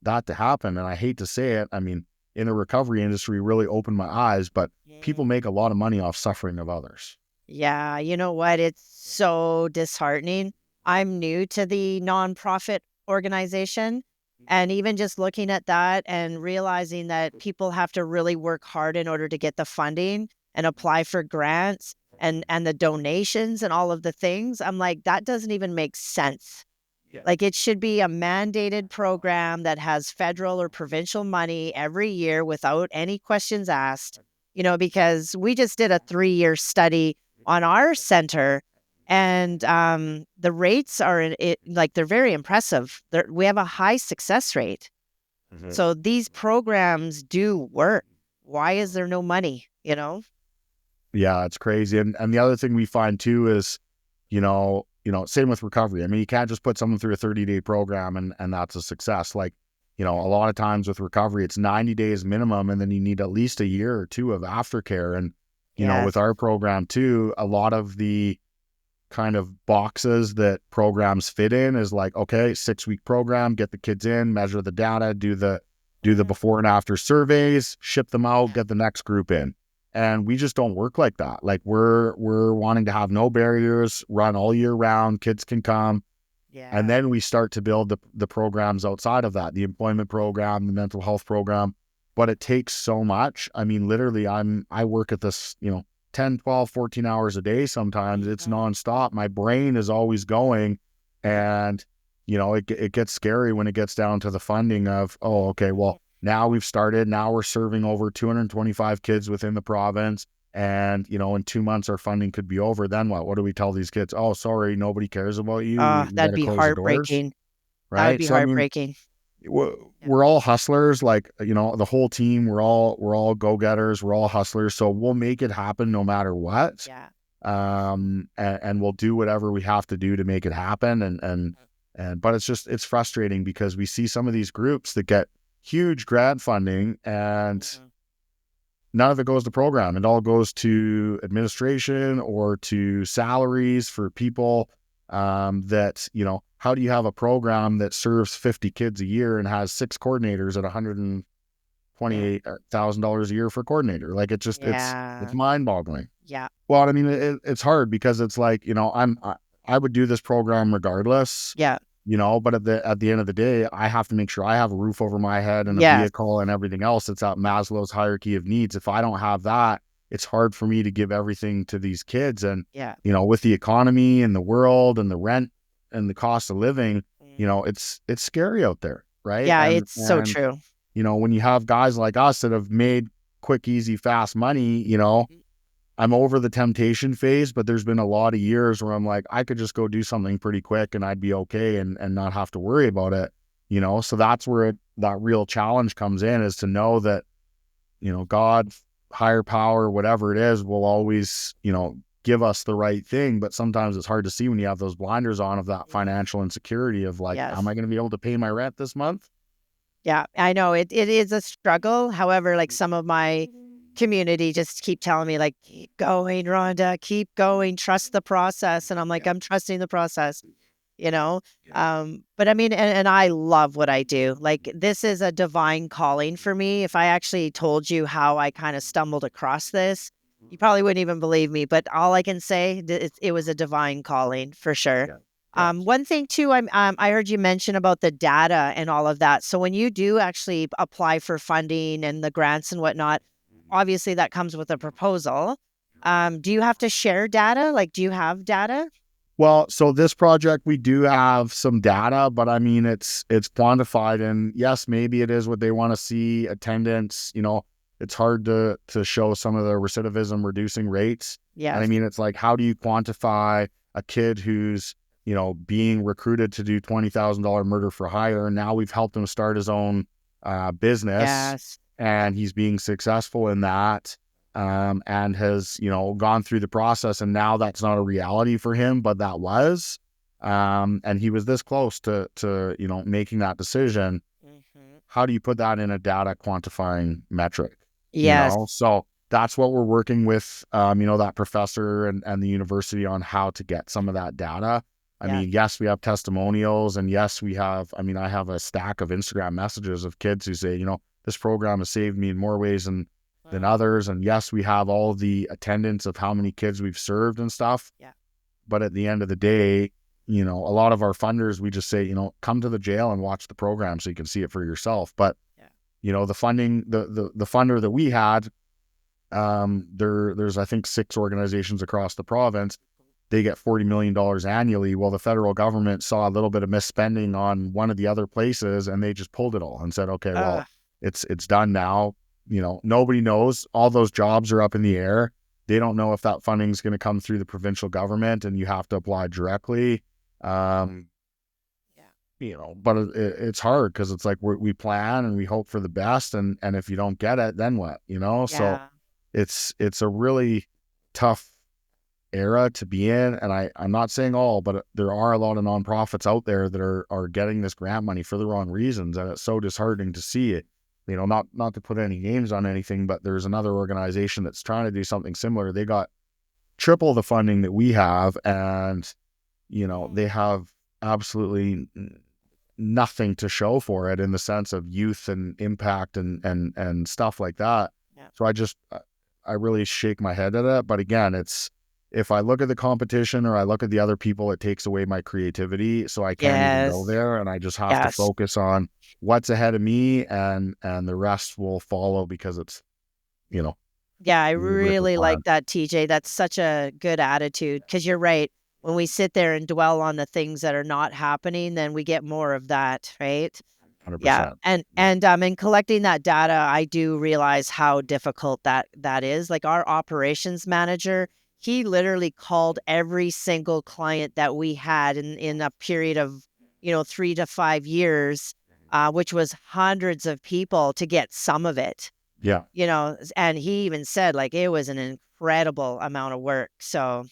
that to happen. And I hate to say it. I mean, in the recovery industry really opened my eyes, but people make a lot of money off suffering of others. Yeah, you know what? It's so disheartening. I'm new to the nonprofit organization, and even just looking at that and realizing that people have to really work hard in order to get the funding and apply for grants and the donations and all of the things, I'm like, that doesn't even make sense. Like it should be a mandated program that has federal or provincial money every year without any questions asked, because we just did a 3-year study on our center and the rates are like they're very impressive. We have a high success rate. Mm-hmm. So these programs do work. Why is there no money, Yeah, it's crazy. And the other thing we find too is, same with recovery. I mean, you can't just put someone through a 30-day program and that's a success. Like, a lot of times with recovery, it's 90 days minimum, and then you need at least a year or two of aftercare. And, with our program too, a lot of the kind of boxes that programs fit in is like, okay, 6-week program, get the kids in, measure the data, do the before and after surveys, ship them out, get the next group in. And we just don't work like that. Like we're wanting to have no barriers, run all year round, kids can come. Yeah. And then we start to build the programs outside of that, the employment program, the mental health program. But it takes so much. I mean, literally I work at this, 10, 12, 14 hours a day sometimes. It's nonstop. My brain is always going. And, it gets scary when it gets down to the funding of, oh, okay, well, now we've started. Now we're serving over 225 kids within the province. And, in 2 months, our funding could be over. Then what? What do we tell these kids? Oh, sorry, nobody cares about you. We that'd be heartbreaking. Right? That would be heartbreaking. We're all hustlers. Like, the whole team, we're all go-getters. We're all hustlers. So we'll make it happen no matter what. Yeah. And we'll do whatever we have to do to make it happen. But it's frustrating because we see some of these groups that get huge grant funding and none of it goes to program. It all goes to administration or to salaries for people that, how do you have a program that serves 50 kids a year and has 6 coordinators at $128,000 a year for a coordinator? Like it's mind boggling. Yeah. Well, I mean, it's hard because it's like, I would do this program regardless. Yeah. but at the end of the day, I have to make sure I have a roof over my head and a Yes. vehicle and everything else. It's that Maslow's hierarchy of needs. If I don't have that, it's hard for me to give everything to these kids. And, Yeah. with the economy and the world and the rent and the cost of living, Mm. it's scary out there, right? Yeah, And it's so true. when you have guys like us that have made quick, easy, fast money, Mm. I'm over the temptation phase, but there's been a lot of years where I'm like, I could just go do something pretty quick and I'd be okay and not have to worry about it, So that's where that real challenge comes in, is to know that, God, higher power, whatever it is, will always, give us the right thing. But sometimes it's hard to see when you have those blinders on of that Mm. financial insecurity of like, am Yes. I going to be able to pay my rent this month? Yeah, I know it is a struggle. However, like some of my community just keep telling me like, keep going, Rhonda, keep going, trust the process. And I'm like, Yeah. I'm trusting the process, you know? Yeah. But I mean, and I love what I do. Like this is a divine calling for me. If I actually told you how I kind of stumbled across this, you probably wouldn't even believe me. But all I can say, it was a divine calling for sure. Yeah. Yeah. One thing too, I heard you mention about the data and all of that. So when you do actually apply for funding and the grants and whatnot, obviously that comes with a proposal. Do you have to share data? Like, do you have data? Well, so this project, we do have some data, but I mean, it's quantified, and yes, maybe it is what they want to see. Attendance, it's hard to show some of the recidivism reducing rates. And I Yes. mean, it's like, how do you quantify a kid who's, being recruited to do $20,000 murder for hire? And now we've helped him start his own business, Yes. and he's being successful in that, and has, gone through the process, and now that's not a reality for him, but that was, and he was this close to, making that decision. Mhm. How do you put that in a data quantifying metric? Yes. So that's what we're working with, that professor and the university on, how to get some of that data. I Yes. mean, yes, we have testimonials, and yes, I have a stack of Instagram messages of kids who say, this program has saved me in more ways than Mm. others. And yes, we have all the attendance of how many kids we've served and stuff. Yeah. But at the end of the day, a lot of our funders, we just say, come to the jail and watch the program so you can see it for yourself. But, Yeah. the funding, the funder that we had, there's, I think, 6 organizations across the province. They get $40 million annually. Well, the federal government saw a little bit of misspending on one of the other places, and they just pulled it all and said, okay, well, Ugh. it's done now. Nobody knows. All those jobs are up in the air. They don't know if that funding is going to come through the provincial government, and you have to apply directly. Um, Yeah. but it's hard, because it's like we plan and we hope for the best, and if you don't get it, then what? So Yeah. it's a really tough era to be in. And I'm not saying all, but there are a lot of nonprofits out there that are getting this grant money for the wrong reasons, and it's so disheartening to see it. Not to put any names on anything, but there's another organization that's trying to do something similar. They got triple the funding that we have, and Mm. they have absolutely nothing to show for it in the sense of youth and impact and stuff like that. Yeah. So I really shake my head at it. But again, it's, if I look at the competition or I look at the other people, it takes away my creativity. So I can't even go Yes. there, and I just have to Yes. focus on what's ahead of me, and the rest will follow, because it's, you know, Yeah, I with the really plan. like that, TJ. That's such a good attitude because you're right. When we sit there and dwell on the things that are not happening, then we get more of that, right? Yeah, 100%. in collecting that data, I do realize how difficult that is. Like our operations manager, he literally called every single client that we had in a period of 3 to 5 years, which was hundreds of people to get some of it. Yeah. And he even said like it was an incredible amount of work. So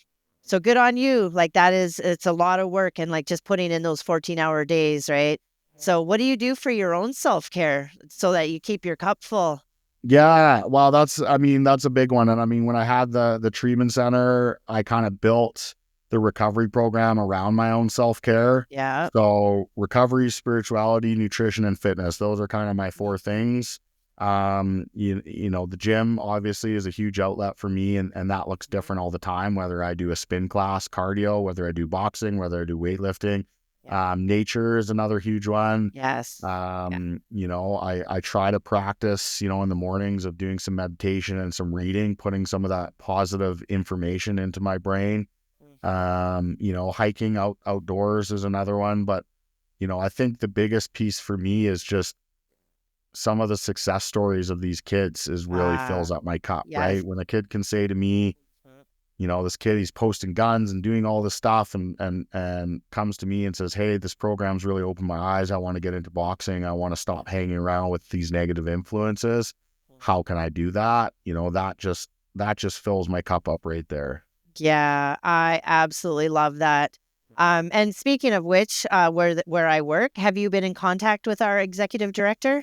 good on you. Like it's a lot of work and like just putting in those 14-hour days, right? So what do you do for your own self-care so that you keep your cup full? Yeah, well, that's a big one. And I mean, when I had the treatment center, I kind of built the recovery program around my own self-care. Yeah. So recovery, spirituality, nutrition, and fitness, those are kind of my 4 things. The gym obviously is a huge outlet for me, and that looks different all the time, whether I do a spin class, cardio, whether I do boxing, whether I do weightlifting. Nature is another huge one. Yes. Yeah. I try to practice, in the mornings of doing some meditation and some reading, putting some of that positive information into my brain. Mhm. Hiking outdoors is another one, but I think the biggest piece for me is just some of the success stories of these kids is really fills Ah, up my cup, right? yes. When a kid can say to me, Mhm. this kid, he's posting guns and doing all this stuff and comes to me and says, hey, this program's really opened my eyes. I want to get into boxing. I want to stop hanging around with these negative influences. How can I do that? That just fills my cup up right there. Yeah, I absolutely love that. And speaking of which, where I work, have you been in contact with our executive director?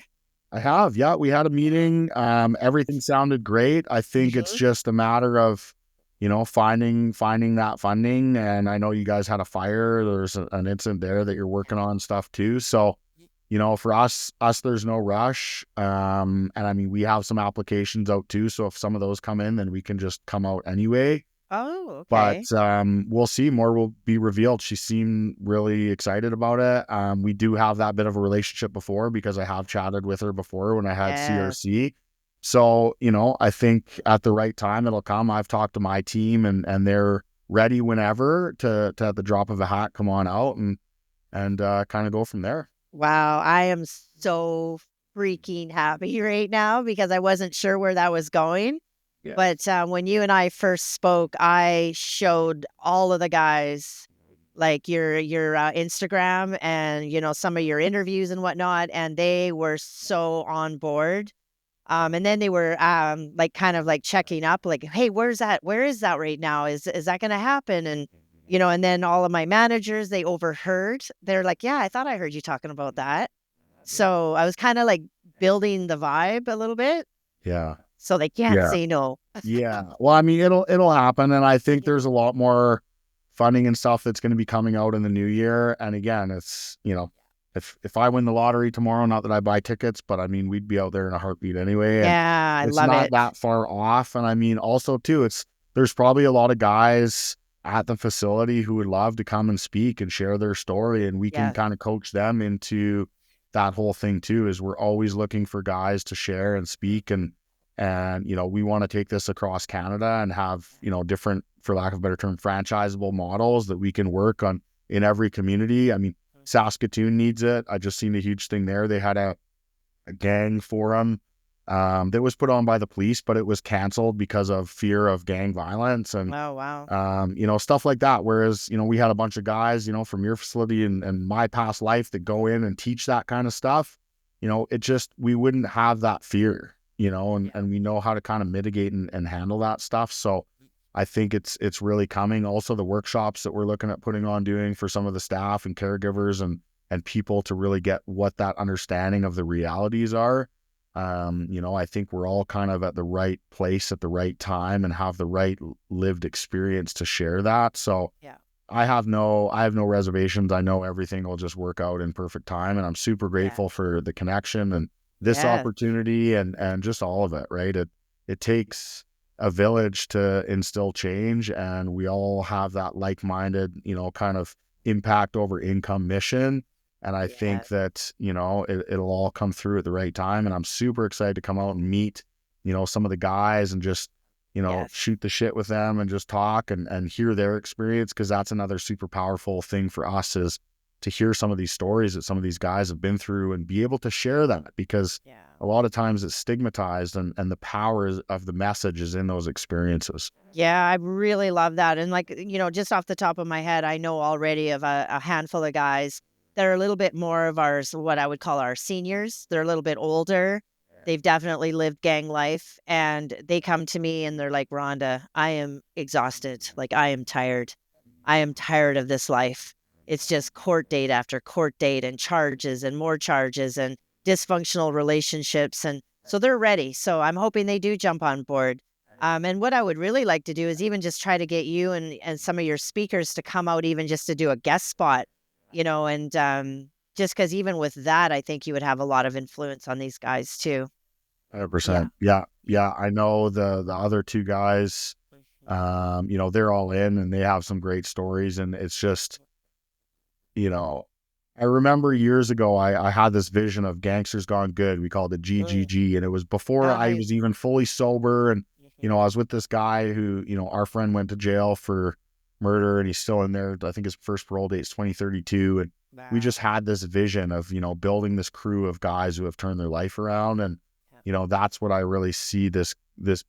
I have, yeah. We had a meeting. Everything sounded great. I think it's Mhm. just a matter of, finding that funding. And I know you guys had a fire. There's an incident there that you're working on stuff too. So, for us, there's no rush. And I mean, we have some applications out too. So if some of those come in, then we can just come out anyway. Oh, But okay. we'll see. More will be revealed. She seemed really excited about it. We do have that bit of a relationship before because I have chatted with her before when I had Yes. CRC. So, I think at the right time it'll come. I've talked to my team and they're ready whenever to at the drop of a hat come on out and kind of go from there. Wow, I am so freaking happy right now because I wasn't sure where that was going. Yeah. But when you and I first spoke, I showed all of the guys like your Instagram and some of your interviews and whatnot, and they were so on board. And then they were like kind of like checking up, like, hey, where's that? Where is that right now? Is that going to happen? And and then all of my managers, they overheard. They're like, yeah, I thought I heard you talking about that. So I was kind of like building the vibe a little bit, Yeah. so they can't Yeah. say no. Yeah. Well, I mean, it'll happen. And I think Mhm. there's a lot more funding and stuff that's going to be coming out in the new year. And again, it's, if I win the lottery tomorrow, not that I buy tickets, but I mean, we'd be out there in a heartbeat anyway. And Yeah, I it's love not it. that far off. And I mean, also too, there's probably a lot of guys at the facility who would love to come and speak and share their story. And we can Yes. kind of coach them into that whole thing too, is we're always looking for guys to share and speak and we want to take this across Canada and have different, for lack of a better term, franchisable models that we can work on in every community. I mean, Saskatoon needs it. I just seen a huge thing there. They had a gang forum that was put on by the police, but it was canceled because of fear of gang violence and Oh, wow. stuff like that. Whereas, we had a bunch of guys, from your facility and my past life that go in and teach that kind of stuff. We wouldn't have that fear, Yeah. and we know how to kind of mitigate and handle that stuff. So I think it's really coming. Also the workshops that we're looking at putting on doing for some of the staff and caregivers and people to really get what that understanding of the realities are. I think we're all kind of at the right place at the right time and have the right lived experience to share that. So Yeah. I have no reservations. I know everything will just work out in perfect time. And I'm super Yeah. grateful for the connection and this Yes. opportunity and just all of it, right? It takes a village to instill change, and we all have that like-minded, kind of impact over income mission. And I think Yes. that, it'll all come through at the right time. And I'm super excited to come out and meet, some of the guys and just, Yes. shoot the shit with them and just talk and hear their experience. Cause that's another super powerful thing for us is to hear some of these stories that some of these guys have been through and be able to share that, because Yeah. a lot of times it's stigmatized and the power of the message is in those experiences. Yeah, I really love that. And like, just off the top of my head, I know already of a handful of guys that are a little bit more of what I would call our seniors. They're a little bit older. They've definitely lived gang life. And they come to me and they're like, Rhonda, I am exhausted. Like, I am tired. I am tired of this life. It's just court date after court date and charges and more charges and dysfunctional relationships. And so they're ready. So I'm hoping they do jump on board. And what I would really like to do is even just try to get you and some of your speakers to come out, even just to do a guest spot, and just because even with that, I think you would have a lot of influence on these guys too. Yeah. 100%. Yeah. Yeah. I know the other two guys, Mhm. they're all in and they have some great stories, and it's just, I remember years ago, I had this vision of Gangsters Gone Good. We called it Mm, GGG. And it was before I nice. was even fully sober. And, Mhm. I was with this guy who, our friend went to jail for murder and he's still in there. I think his first parole date is 2032. And we just Wow. had this vision of, building this crew of guys who have turned their life around. And, Yeah. that's what I really see this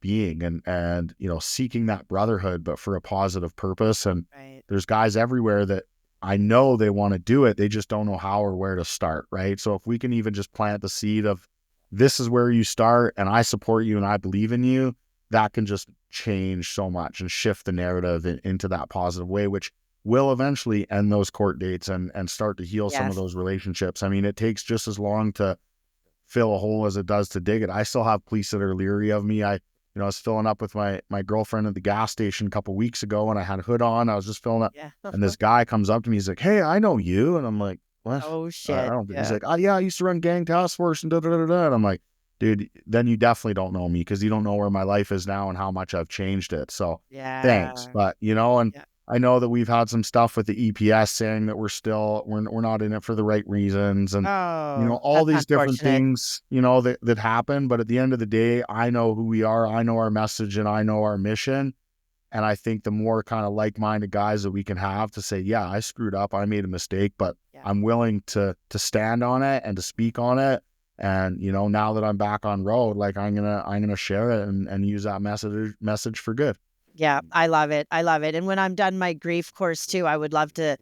being and, seeking that brotherhood, but for a positive purpose. And Right. there's guys everywhere that I know they want to do it. They just don't know how or where to start. Right. So if we can even just plant the seed of this is where you start and I support you and I believe in you, that can just change so much and shift the narrative into that positive way, which will eventually end those court dates and start to heal some of Yes. those relationships. I mean, it takes just as long to fill a hole as it does to dig it. I still have police that are leery of me. I was filling up with my girlfriend at the gas station a couple weeks ago and I had a hood on. I was just filling up Yeah. and this guy comes up to me. He's like, "Hey, I know you." And I'm like, "What?" Oh, I shit. don't think he's Yeah. like, "Oh yeah, I used to run gang task force and da da da da." And I'm like, "Dude, then you definitely don't know me because you don't know where my life is now and how much I've changed it." So thanks. Yeah. But and Yeah. I know that we've had some stuff with the EPS saying that we're not in it for the right reasons and Oh, all that's these different unfortunate. things, that happen. But at the end of the day, I know who we are. I know our message and I know our mission. And I think the more kind of like-minded guys that we can have to say, yeah, I screwed up. I made a mistake, but Yeah. I'm willing to stand on it and to speak on it. And, now that I'm back on road, like I'm gonna share it and use that message for good. Yeah, I love it. I love it. And when I'm done my grief course too, I would love to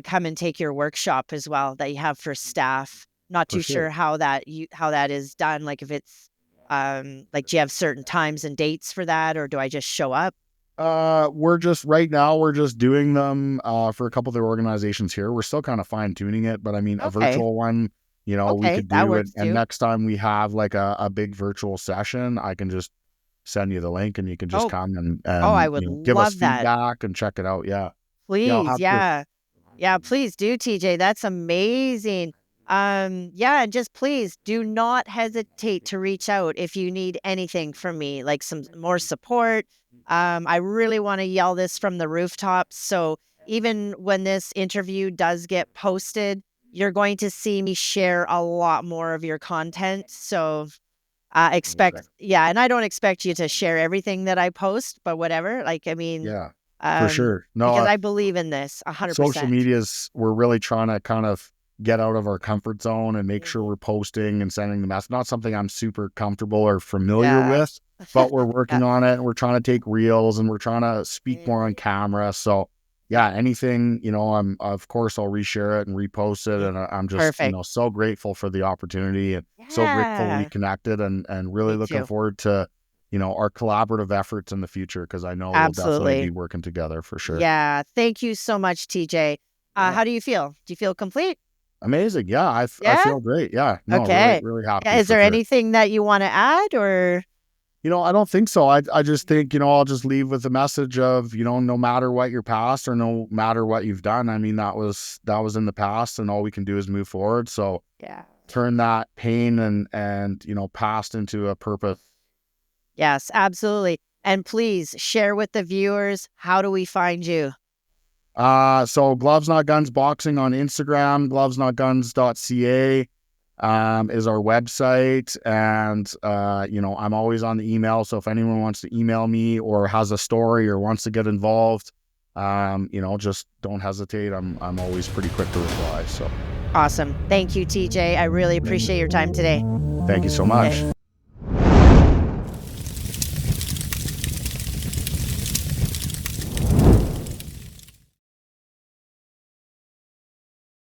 come and take your workshop as well that you have for staff. Not For too sure sure. how that is done. Like if it's like do you have certain times and dates for that, or do I just show up? We're just right now, we're just doing them for a couple of the organizations here. We're still kind of fine tuning it, but I mean, a Okay. virtual one, we Okay, could that do it. works And too. next time we have like a big virtual session, I can just send you the link and you can just Oh, come and, oh, I and, would give us love that. feedback and check it out. Yeah. Yeah. I'll Please. have to. Yeah. Yeah, please do, TJ. That's amazing. Yeah, and just please do not hesitate to reach out if you need anything from me, like some more support. I really want to yell this from the rooftops. So even when this interview does get posted, you're going to see me share a lot more of your content. So Amazing. yeah, and I don't expect you to share everything that I post, but whatever. Like, I mean, Yeah, for sure. No, because I believe in this social 100%. medias, we're really trying to kind of get out of our comfort zone and make sure Mhm. we're posting and sending the message. Not something I'm super comfortable or familiar Yeah. with, but we're Yeah. working on it and we're trying to take reels and we're trying to speak more on Mhm. camera. So Yeah. yeah, anything, of course I'll reshare it and repost it. Mhm. And I'm just, Perfect. so grateful for the opportunity and so grateful we Yeah. connected and really Me looking too. forward to, our collaborative efforts in the future. Cause I know we'll definitely be Absolutely. working together for sure. Yeah. Thank you so much, TJ. Yeah. How do you feel? Do you feel complete? Amazing. Yeah, I Yeah? feel great. Yeah. No, really, Okay. really Yeah, happy is for there sure. anything that you wanna add or I don't think so. I just think, I'll just leave with the message of, no matter what your past or no matter what you've done, I mean, that was in the past and all we can do is move forward. So Yeah. turn that pain and, past into a purpose. Yes, absolutely. And please share with the viewers, how do we find you? So Gloves Not Guns Boxing on Instagram, glovesnotguns.ca. Is our website. And, I'm always on the email. So if anyone wants to email me or has a story or wants to get involved, just don't hesitate. I'm always pretty quick to reply. So Awesome. Thank you, TJ. I really appreciate your time today. thank you so Okay. much.